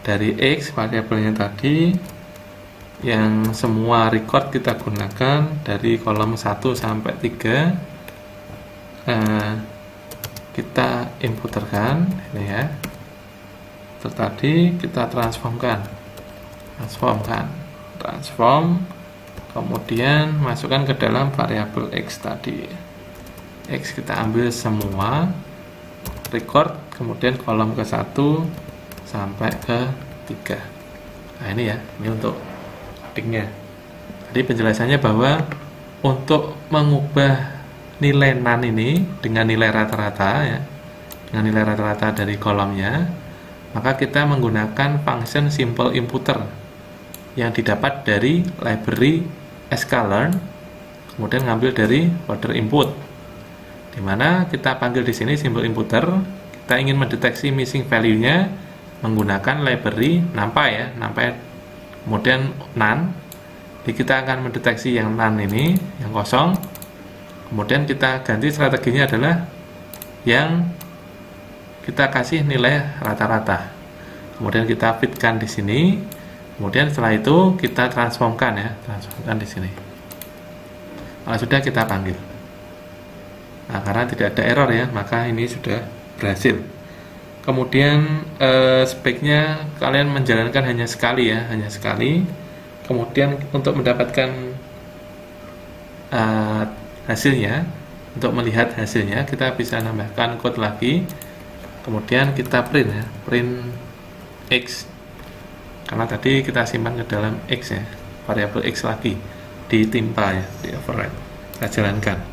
dari x variabelnya tadi yang semua record kita gunakan dari kolom 1 sampai 3, kita inputterkan ini ya. Terus tadi kita transform, kemudian masukkan ke dalam variabel x tadi. X kita ambil semua record, kemudian kolom ke 1 sampai ke 3. Nah ini ya, ini untuk codingnya. Jadi penjelasannya bahwa untuk mengubah nilai none ini dengan nilai rata-rata ya, dengan nilai rata-rata dari kolomnya, maka kita menggunakan function simple inputter yang didapat dari library sklearn, kemudian ngambil dari folder input, dimana kita panggil di sini simple inputter. Kita ingin mendeteksi missing value-nya menggunakan library NumPy ya, NumPy kemudian none. Jadi kita akan mendeteksi yang none ini, yang kosong. Kemudian kita ganti strateginya adalah yang kita kasih nilai rata-rata. Kemudian kita fitkan di sini. Kemudian setelah itu kita transformkan ya, transformkan di sini. Kalau sudah kita panggil. Nah, karena tidak ada error ya, maka ini sudah berhasil. Kemudian speknya kalian menjalankan hanya sekali ya, hanya sekali. Kemudian untuk mendapatkan hasilnya, untuk melihat hasilnya, kita bisa nambahkan code lagi. Kemudian kita print ya, print x. Karena tadi kita simpan ke dalam x ya, variabel x lagi ditimpa ya, di override. Kita jalankan.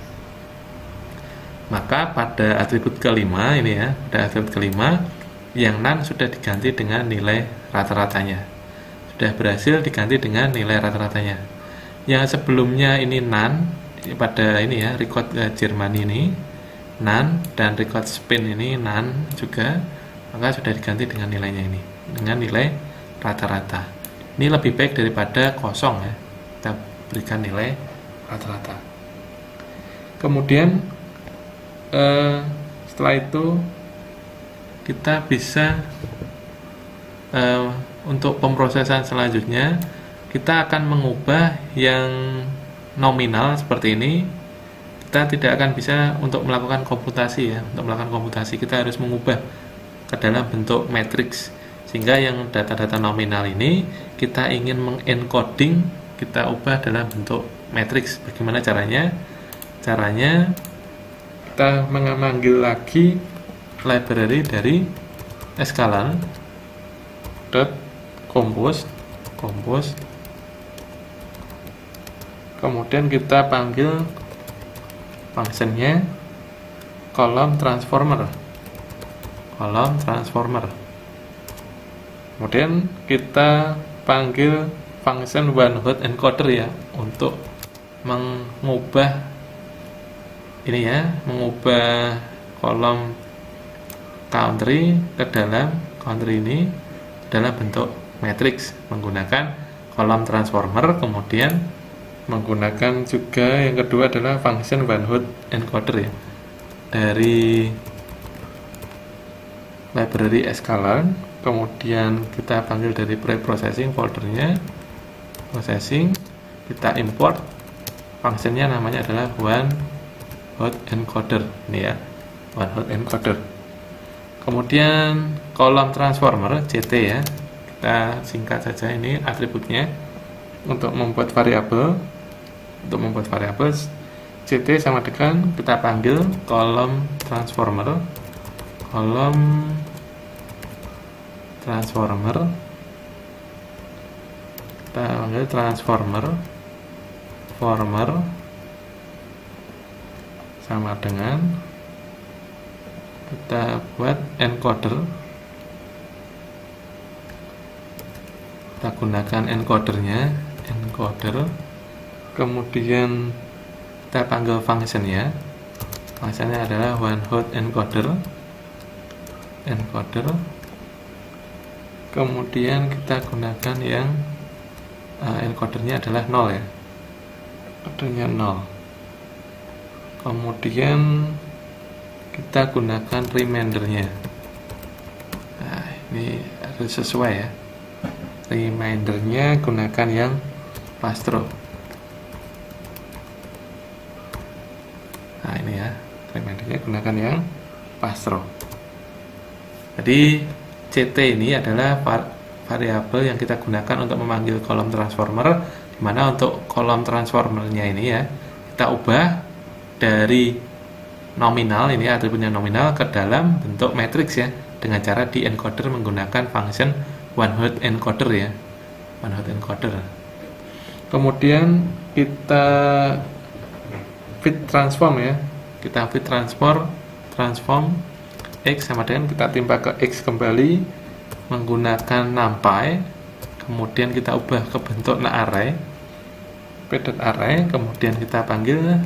Maka pada atribut kelima ini ya, pada atribut kelima yang none sudah diganti dengan nilai rata-ratanya. sudah berhasil diganti dengan nilai rata-ratanya. Yang sebelumnya ini none pada ini ya, record Germany ini none, dan record Spain ini none juga, maka sudah diganti dengan nilainya ini, dengan nilai rata-rata. Ini lebih baik daripada kosong ya, kita berikan nilai rata-rata. Kemudian setelah itu kita bisa untuk pemrosesan selanjutnya kita akan mengubah yang nominal seperti ini. Kita tidak akan bisa untuk melakukan komputasi ya. Untuk melakukan komputasi kita harus mengubah ke dalam bentuk matriks, sehingga yang data-data nominal ini kita ingin mengencoding, kita ubah dalam bentuk matriks. Bagaimana caranya? Caranya kita memanggil lagi library dari Escalan .compose, kemudian kita panggil functionnya column transformer, kemudian kita panggil function one hot encoder ya, untuk mengubah ini ya, mengubah kolom country ke dalam country ini dalam bentuk matriks menggunakan kolom transformer. Kemudian menggunakan juga yang kedua adalah function one hot encoder ya, dari library Escalan. Kemudian kita panggil dari preprocessing foldernya processing, kita import functionnya, namanya adalah one hot encoder ini ya, one hot encoder. Kemudian kolom transformer CT ya, kita singkat saja ini atributnya. Untuk membuat variabel CT sama dengan kita panggil kolom transformer kita panggil transformer sama dengan kita buat encoder, kita gunakan encodernya, kemudian kita panggil functionnya adalah one hot encoder, kemudian kita gunakan yang encodernya adalah 0 ya, encodernya 0. Kemudian kita gunakan remindernya. Nah, ini harus sesuai ya. Remindernya gunakan yang pastro. Nah, ini ya, remindernya gunakan yang pastro. Jadi CT ini adalah variabel yang kita gunakan untuk memanggil kolom transformer, dimana untuk kolom transformernya ini ya, kita ubah dari nominal, ini atributnya nominal, ke dalam bentuk matriks ya, dengan cara di encoder menggunakan function one hot encoder ya, one hot encoder. Kemudian kita fit transform ya, kita fit transform X sama dengan kita timpa ke X kembali menggunakan numpy, kemudian kita ubah ke bentuk array, p.array, kemudian kita panggil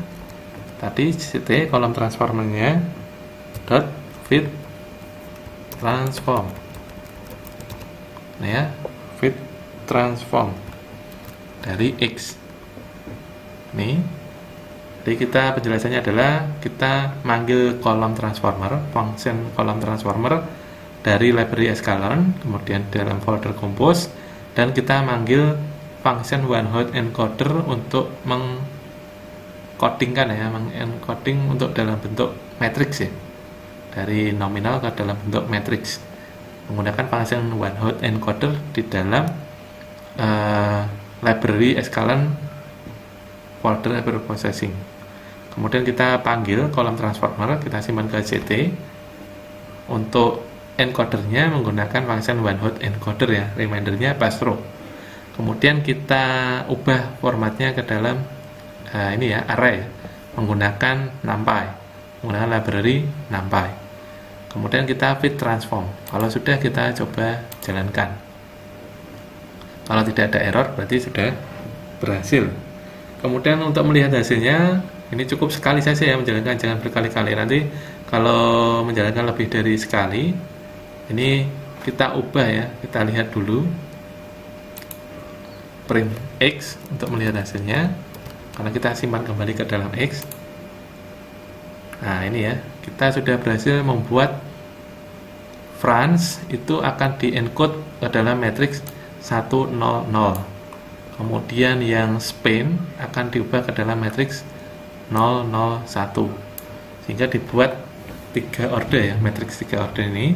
tadi CT kolom transformernya dot fit transform. Nah ya, fit transform dari X. Nih, jadi kita penjelasannya adalah kita manggil kolom transformer, function kolom transformer dari library Escalan, kemudian dalam folder compose, dan kita manggil function one hot encoder untuk codingkan ya, mengencoding untuk dalam bentuk matriks ya, dari nominal ke dalam bentuk matriks menggunakan function one hot encoder di dalam library Escalan folder preprocessing. Kemudian kita panggil kolom transformer, kita simpan ke CT. Untuk encodernya menggunakan function one hot encoder ya, remindernya pastro. Kemudian kita ubah formatnya ke dalam ini ya, array menggunakan numpy, menggunakan library numpy. Kemudian kita fit transform. Kalau sudah, kita coba jalankan. Kalau tidak ada error berarti sudah berhasil. Kemudian untuk melihat hasilnya, ini cukup sekali saja ya menjalankan, jangan berkali-kali. Nanti kalau menjalankan lebih dari sekali, ini kita ubah ya, kita lihat dulu print X untuk melihat hasilnya, karena kita simpan kembali ke dalam X. Nah ini ya, kita sudah berhasil membuat France itu akan di encode ke dalam matriks 100. Kemudian yang Spain akan diubah ke dalam matriks 001, sehingga dibuat 3 order ya, matriks 3 order ini.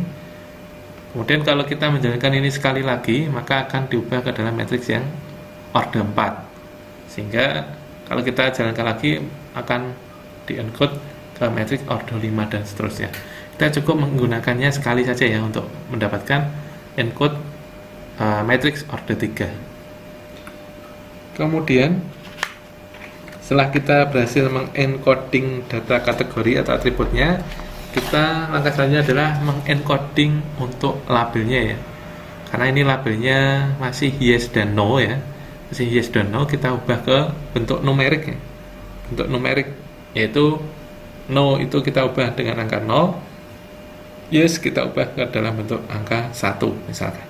Kemudian kalau kita menjalankan ini sekali lagi, maka akan diubah ke dalam matriks yang order 4, sehingga kalau kita jalankan lagi akan di encode ke matriks order 5 dan seterusnya. Kita cukup menggunakannya sekali saja ya untuk mendapatkan encode matriks order 3. Kemudian setelah kita berhasil mengencoding data kategori atau atributnya, kita langkah selanjutnya adalah mengencoding untuk labelnya ya. Karena ini labelnya masih yes dan no ya, masih yes dan no, kita ubah ke bentuk numerik ya. Bentuk numerik yaitu no itu kita ubah dengan angka 0, yes kita ubah ke dalam bentuk angka 1 misalkan,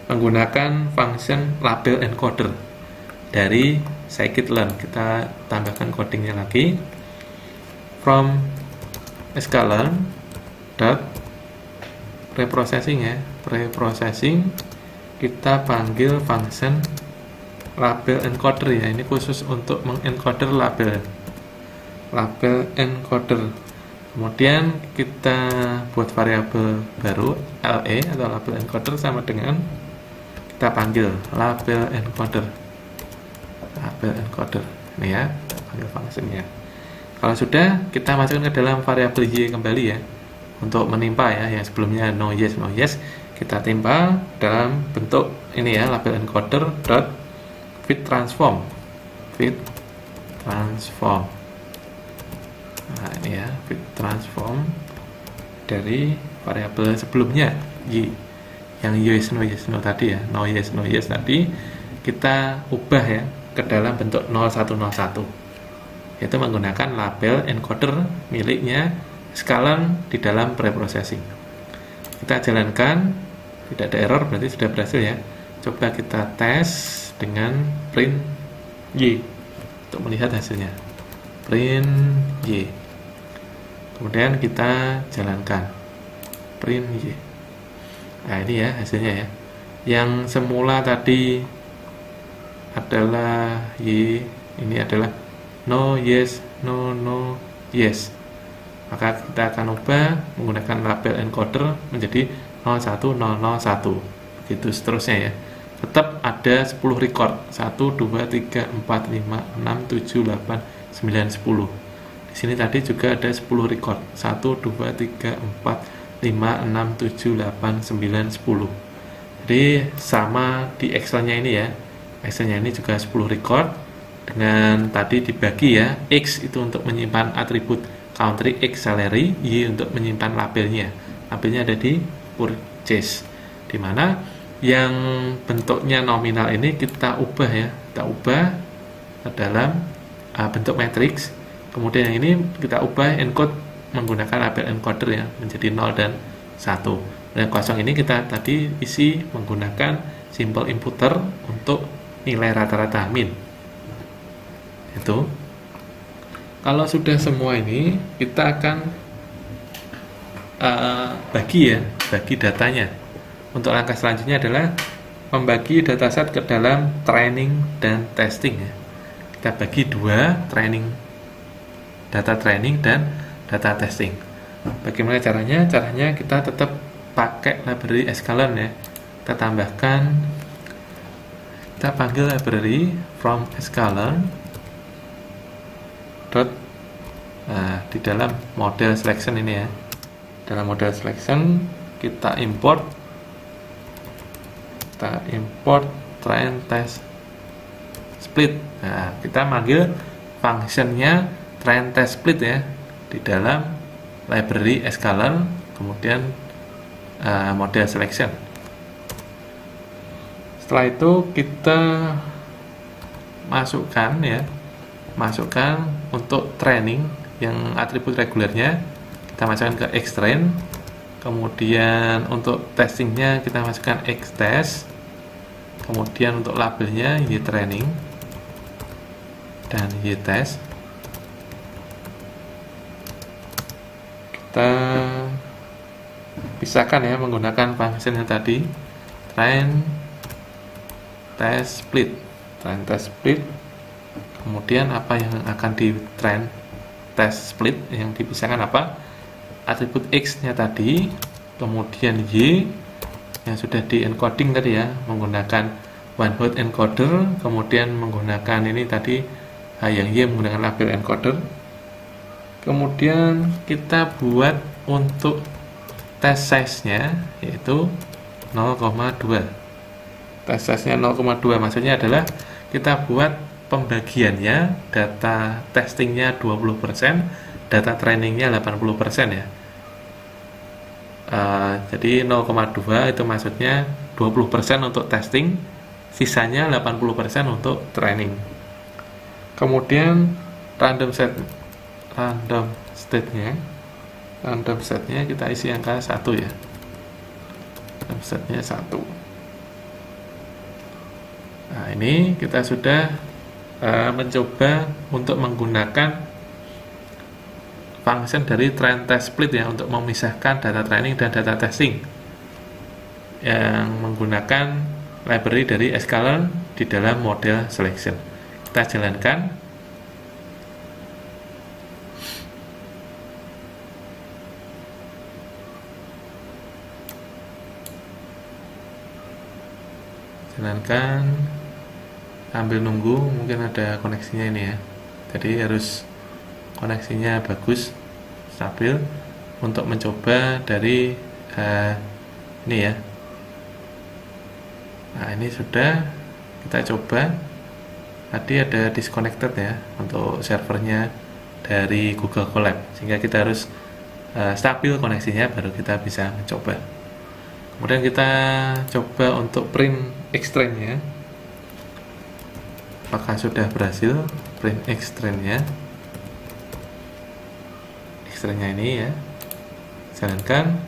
menggunakan function label encoder dari scikit-learn. Kita tambahkan codingnya lagi, from sklearn dot preprocessing ya, preprocessing kita panggil function label encoder ya, ini khusus untuk mengencoder label encoder. Kemudian kita buat variabel baru LE atau label encoder, sama dengan kita panggil label encoder ini ya, kita panggil fungsinya. Kalau sudah, kita masukkan ke dalam variabel y kembali ya, untuk menimpa ya, yang sebelumnya no yes kita timpa dalam bentuk ini ya, label encoder dot fit transform. Nah ini ya, fit transform dari variabel sebelumnya y, yang yes no tadi ya, no yes tadi kita ubah ya ke dalam bentuk 0101, yaitu menggunakan label encoder miliknya sklearn di dalam preprocessing. Kita jalankan, tidak ada error, berarti sudah berhasil ya. Coba kita tes dengan print y untuk melihat hasilnya. Print y, kemudian kita jalankan print y. Nah ini ya hasilnya ya, yang semula tadi adalah y, ini adalah no yes no yes, maka kita akan ubah menggunakan label encoder menjadi 01001, begitu seterusnya ya. Tetap ada 10 record, 1 2 3 4 5 6 7 8 9 10. Di sini tadi juga ada 10 record, 1 2 3 4 5 6 7 8 9 10. Jadi sama di Excel-nya ini ya, Excel-nya ini juga 10 record, dengan tadi dibagi ya, X itu untuk menyimpan atribut country, X salary, Y untuk menyimpan labelnya. Labelnya ada di purchase, dimana yang bentuknya nominal ini kita ubah ya, kita ubah ke dalam bentuk matrix. Kemudian yang ini kita ubah encode menggunakan label encoder ya, menjadi 0 dan 1. Dan kosong ini kita tadi isi menggunakan simple inputter untuk nilai rata-rata min. Itu kalau sudah semua ini, kita akan bagi datanya. Untuk langkah selanjutnya adalah membagi dataset ke dalam training dan testing ya. Kita bagi dua, data training dan data testing. Bagaimana caranya? Caranya kita tetap pakai library sklearn ya. Kita tambahkan, kita panggil library from sklearn dot, di dalam model selection ini ya. Dalam model selection kita import train test split. Nah, kita manggil functionnya train test split ya di dalam library sklearn, kemudian model selection. Setelah itu kita masukkan ya, masukkan untuk training yang atribut regulernya kita masukkan ke xtrain. Kemudian untuk testingnya kita masukkan xtest. Kemudian untuk labelnya ytraining dan ytest. Kita pisahkan ya menggunakan function yang tadi, train test split. Train test split. Kemudian apa yang akan di train test split yang dipisahkan apa? Atribut x nya tadi, kemudian y yang sudah di encoding tadi ya, menggunakan one hot encoder, kemudian menggunakan ini tadi yang y menggunakan label encoder. Kemudian kita buat untuk test size nya yaitu 0,2. test size nya 0,2 maksudnya adalah kita buat pembagiannya, data testingnya 20%, data trainingnya 80% ya. Jadi 0,2 itu maksudnya 20% untuk testing, sisanya 80% untuk training. Kemudian random setnya kita isi angka 1 ya. Random setnya 1. Nah, ini kita sudah mencoba untuk menggunakan function dari train test split ya, untuk memisahkan data training dan data testing yang menggunakan library dari sklearn di dalam model selection. Kita jalankan. Sambil nunggu, mungkin ada koneksinya ini ya, jadi harus koneksinya bagus, stabil untuk mencoba dari ini ya. Nah, ini sudah kita coba. Tadi ada disconnected ya untuk servernya dari Google Colab, sehingga kita harus stabil koneksinya baru kita bisa mencoba. Kemudian kita coba untuk print xtrain nya, apakah sudah berhasil print xtrain nya. Xtrain nya ini ya, jalankan.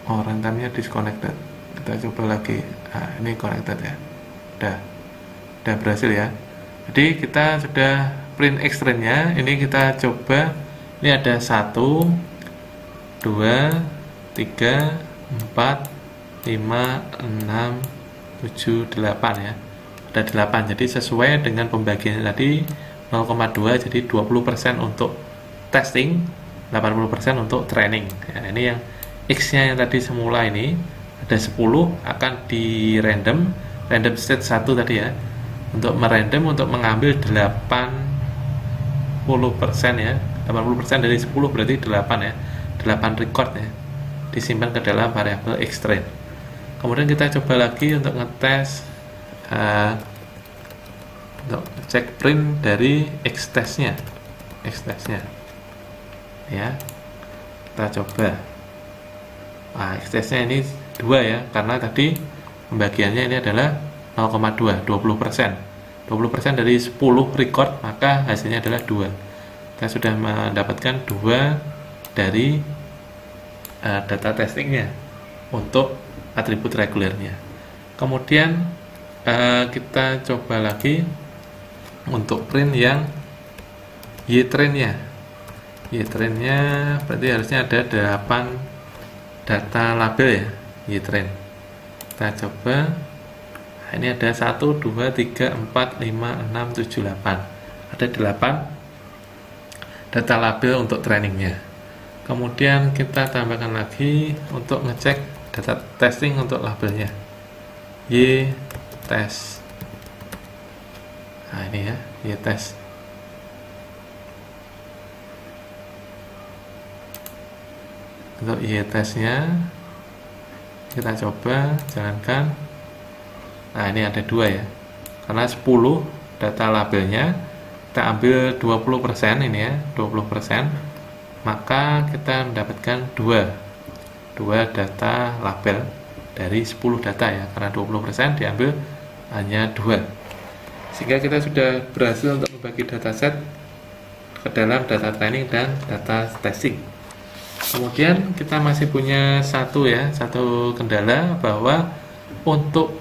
Oh, rentamnya disconnected. Kita coba lagi. Nah, ini connected ya. Udah berhasil ya. Jadi kita sudah print xtrain nya. Ini kita coba. Ini ada 1, 2, 3, 4, 5, 6, 7, 8 ya. Ada 8. Jadi sesuai dengan pembagian tadi 0,2, jadi 20% untuk testing, 80% untuk training. Ya, ini yang x-nya yang tadi semula ini ada 10 akan di random state 1 tadi ya. Untuk merandom untuk mengambil 80% ya. 80% dari 10 berarti 8 ya. 8 record ya, disimpan ke dalam variabel xtrain. Kemudian kita coba lagi untuk ngetes untuk cek print dari xtest nya ya. Kita coba. Nah, xtest nya ini 2 ya, karena tadi pembagiannya ini adalah 0,2, 20%. 20% dari 10 record, maka hasilnya adalah 2. Kita sudah mendapatkan 2 dari data testingnya untuk atribut regulernya. Kemudian kita coba lagi untuk print yang ytrain nya. Ytrain nya berarti harusnya ada 8 data label ya, ytrain. Kita coba. Nah, ini ada 1, 2, 3, 4, 5, 6, 7, 8. Ada 8 data label untuk trainingnya. Kemudian kita tambahkan lagi untuk ngecek data testing untuk labelnya, ytest. Nah, ini ya, ytest. Untuk ytest nya kita coba jalankan. Nah, ini ada 2 ya, karena 10 data labelnya kita ambil 20% ini ya, 20%. maka kita mendapatkan dua data label dari 10 data ya, karena 20% diambil hanya 2, sehingga kita sudah berhasil untuk membagi dataset ke dalam data training dan data testing. Kemudian kita masih punya satu kendala, bahwa untuk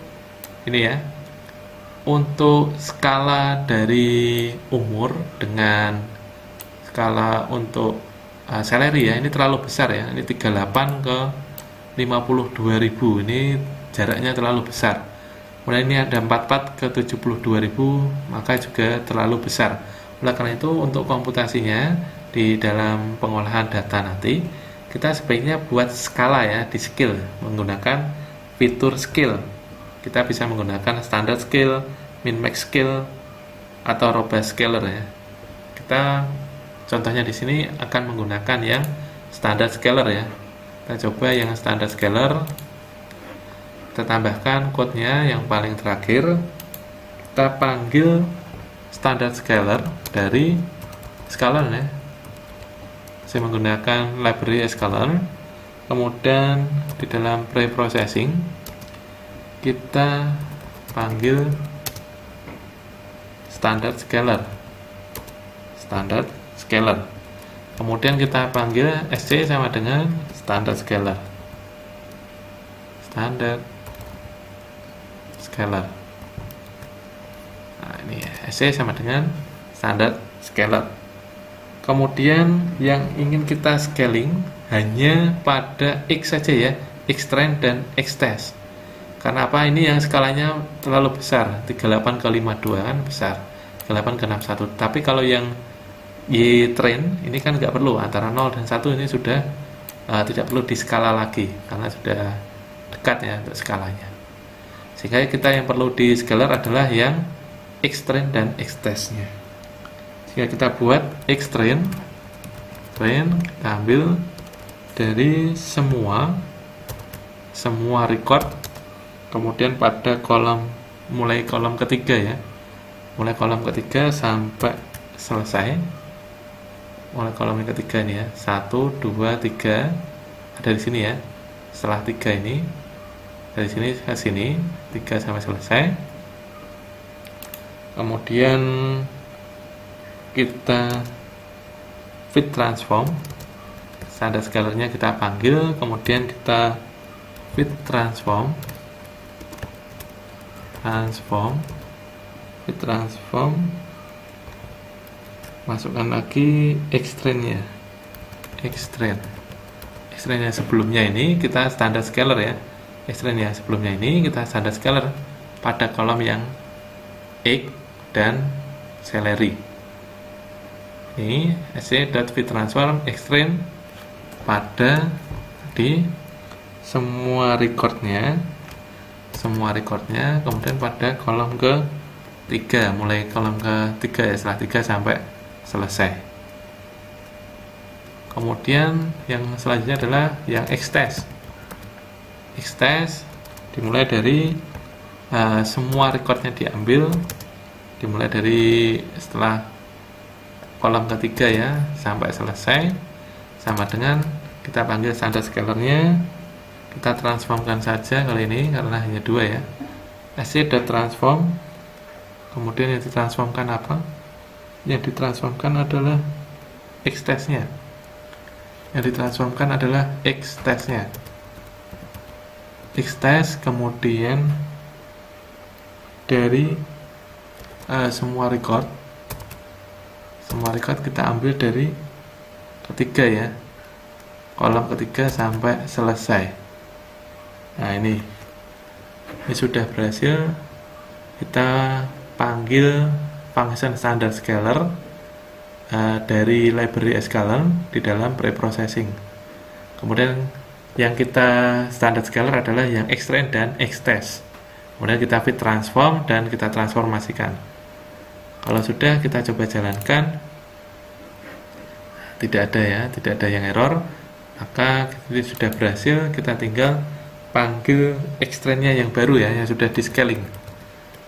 ini ya, untuk skala dari umur dengan skala untuk salary ya, ini terlalu besar ya, ini 38 ke 52.000, ini jaraknya terlalu besar. Kemudian ini ada 44 ke 72.000, maka juga terlalu besar. Oleh karena itu, untuk komputasinya di dalam pengolahan data nanti, kita sebaiknya buat skala ya, di scale menggunakan fitur scale. Kita bisa menggunakan standard scale, min max scale, atau robust scaler ya. Kita contohnya di sini akan menggunakan yang standard scaler ya. Kita coba yang standard scaler. Kita tambahkan code-nya yang paling terakhir. Kita panggil standard scaler dari scaler ya. Saya menggunakan library scaler. Kemudian di dalam pre-processing kita panggil standard scaler. Kemudian kita panggil SC sama dengan standard scaler. Nah, ini ya, SC sama dengan standard scaler. Kemudian yang ingin kita scaling hanya pada X saja ya, Xtrain dan Xtest. Karena apa? Ini yang skalanya terlalu besar, 38 ke 52 kan besar, 38 ke 61. Tapi kalau yang Y-train ini kan nggak perlu, antara 0 dan 1 ini sudah tidak perlu diskala lagi, karena sudah dekat ya untuk skalanya. Sehingga kita yang perlu di scaler adalah yang Xtrain dan Xtest-nya. Sehingga kita buat Xtrain, kita ambil dari semua record, kemudian pada mulai kolom ketiga ya, mulai kolom ketiga sampai selesai. Mulai kolom yang ketiga ini ya, 1, 2, 3 ada di sini ya. Setelah 3 ini dari sini ke sini 3 sampai selesai. Kemudian kita fit transform, standard scalernya kita panggil, kemudian kita fit transform, masukkan lagi Xtrain-nya. Xtrain-nya sebelumnya ini kita standard scaler ya. Xtrain-nya sebelumnya ini kita standard scaler pada kolom yang X dan salary. Ini sc.fitTransform Xtrain pada di semua recordnya, kemudian pada kolom ke-3, mulai kolom ke-3 ya, setelah 3 sampai selesai. Kemudian yang selanjutnya adalah yang Xtest dimulai dari semua recordnya diambil, dimulai dari setelah kolom ketiga ya sampai selesai, sama dengan kita panggil standard scalernya. Kita transformkan saja kali ini karena hanya 2 ya, sc.transform. Kemudian yang ditransformkan apa? Yang ditransformkan adalah Xtest-nya. Xtest, kemudian dari semua record kita ambil dari ketiga ya, kolom ketiga sampai selesai. Nah ini sudah berhasil. Kita panggil function standard scaler dari library scaler di dalam preprocessing. Kemudian yang kita standard scaler adalah yang Xtrain dan Xtest. Kemudian kita fit transform dan kita transformasikan. Kalau sudah kita coba jalankan, tidak ada yang error, maka ini sudah berhasil. Kita tinggal panggil Xtrain-nya yang baru ya, yang sudah di scaling.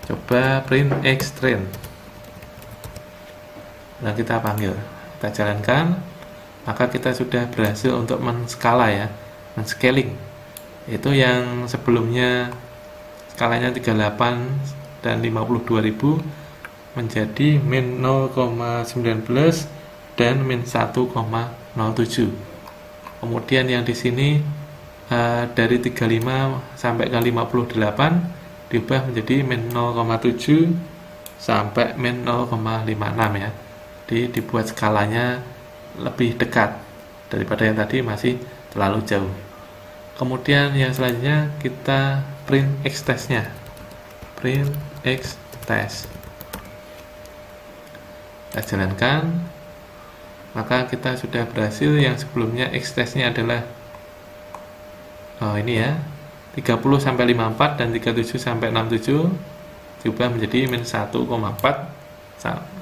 Coba print Xtrain. Nah kita panggil, kita jalankan, maka kita sudah berhasil untuk menskala ya, menscaling. Itu yang sebelumnya skalanya 38 dan 52.000 menjadi min 0,19 dan min 1,07. Kemudian yang di sini dari 35 sampai ke 58 diubah menjadi min 0,7 sampai min 0,56 ya. Jadi dibuat skalanya lebih dekat daripada yang tadi masih terlalu jauh. Kemudian yang selanjutnya kita print X-test-nya. Print X-test. Kita jalankan. Maka kita sudah berhasil. Yang sebelumnya X-test-nya adalah ini ya, 30 sampai 54 dan 37 sampai 67 diubah menjadi min 1,4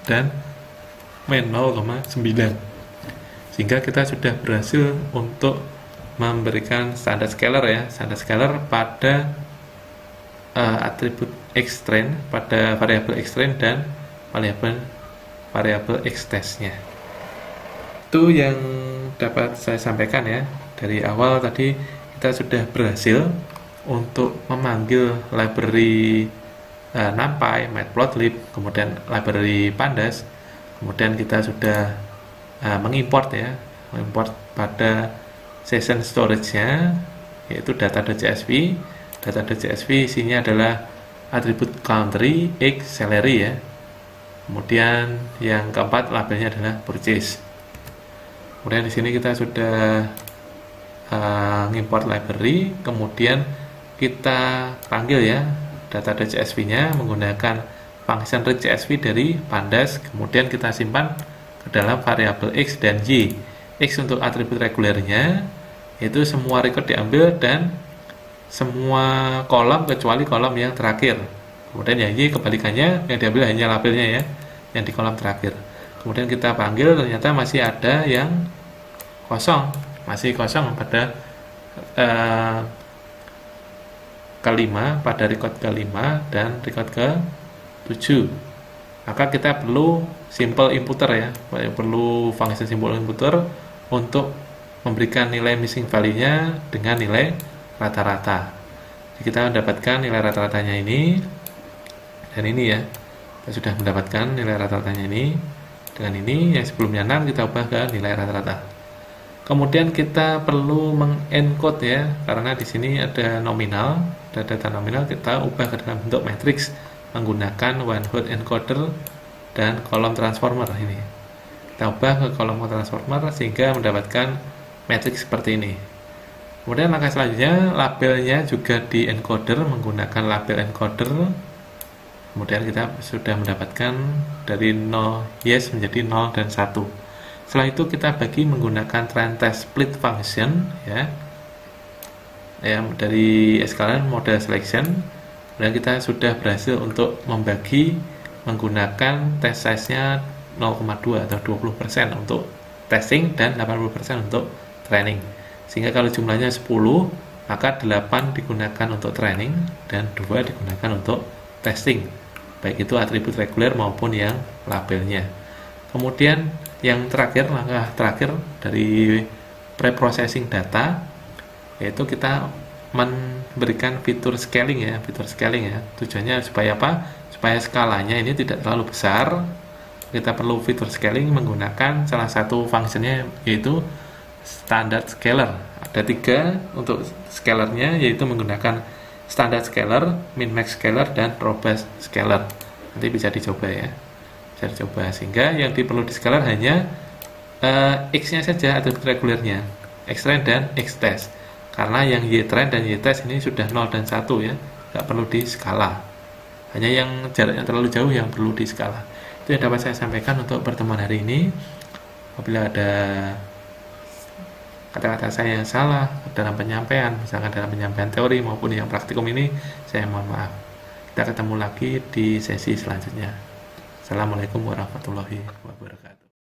dan min 0,9. Sehingga kita sudah berhasil untuk memberikan standar scalar ya, standar scalar pada atribut X-train, pada variabel X-train dan variabel X-test-nya. Itu yang dapat saya sampaikan ya. Dari awal tadi kita sudah berhasil untuk memanggil library NumPy, Matplotlib, kemudian library Pandas. Kemudian kita sudah mengimport pada session storage-nya, yaitu data.csv. Data.csv isinya adalah atribut country, X, salary ya. Kemudian yang keempat labelnya adalah purchase. Kemudian di sini kita sudah mengimport library, kemudian kita panggil ya data.csv-nya menggunakan function readcsv dari Pandas, kemudian kita simpan ke dalam variabel X dan Y. X untuk atribut regulernya, itu semua record diambil dan semua kolom kecuali kolom yang terakhir. Kemudian yang Y kebalikannya, yang diambil hanya labelnya ya, yang di kolom terakhir. Kemudian kita panggil, ternyata masih ada yang kosong, masih kosong pada kelima, pada record kelima dan record ke-7. Maka kita perlu simple inputer ya, perlu function simple inputer untuk memberikan nilai missing value-nya dengan nilai rata-rata. Jadi kita mendapatkan nilai rata-ratanya ini dan ini ya. Kita sudah mendapatkan nilai rata-ratanya ini dengan ini, yang sebelumnya 6 kita ubah ke nilai rata-rata. Kemudian kita perlu mengencode ya, karena di sini ada nominal, ada data nominal, kita ubah ke dalam bentuk matrix menggunakan one hot encoder dan kolom transformer ini. Kita ubah ke kolom transformer sehingga mendapatkan matrix seperti ini. Kemudian langkah selanjutnya labelnya juga di encoder menggunakan label encoder. Kemudian kita sudah mendapatkan dari 0 yes menjadi 0 dan 1. Setelah itu kita bagi menggunakan trend test split function ya. Dari skala model selection. Dan kita sudah berhasil untuk membagi menggunakan test size-nya 0,2 atau 20% untuk testing dan 80% untuk training. Sehingga kalau jumlahnya 10, maka 8 digunakan untuk training dan 2 digunakan untuk testing. Baik itu atribut reguler maupun yang labelnya. Kemudian yang terakhir, langkah terakhir dari preprocessing data, yaitu kita memberikan fitur scaling ya, tujuannya supaya apa? Supaya skalanya ini tidak terlalu besar. Kita perlu fitur scaling menggunakan salah satu fungsinya, yaitu standard scaler. Ada 3 untuk scalernya, yaitu menggunakan standard scaler, min max scaler, dan robust scaler. Nanti bisa dicoba ya, bisa dicoba. Sehingga yang perlu di scaler hanya X-nya saja, atribut regulernya, X-train dan X-test. Karena yang Y-train dan Y-test ini sudah 0 dan 1 ya, nggak perlu di skala. Hanya yang jaraknya terlalu jauh yang perlu di skala. Itu yang dapat saya sampaikan untuk pertemuan hari ini. Apabila ada kata-kata saya yang salah dalam penyampaian, misalkan dalam penyampaian teori maupun yang praktikum ini, saya mohon maaf. Kita ketemu lagi di sesi selanjutnya. Assalamualaikum warahmatullahi wabarakatuh.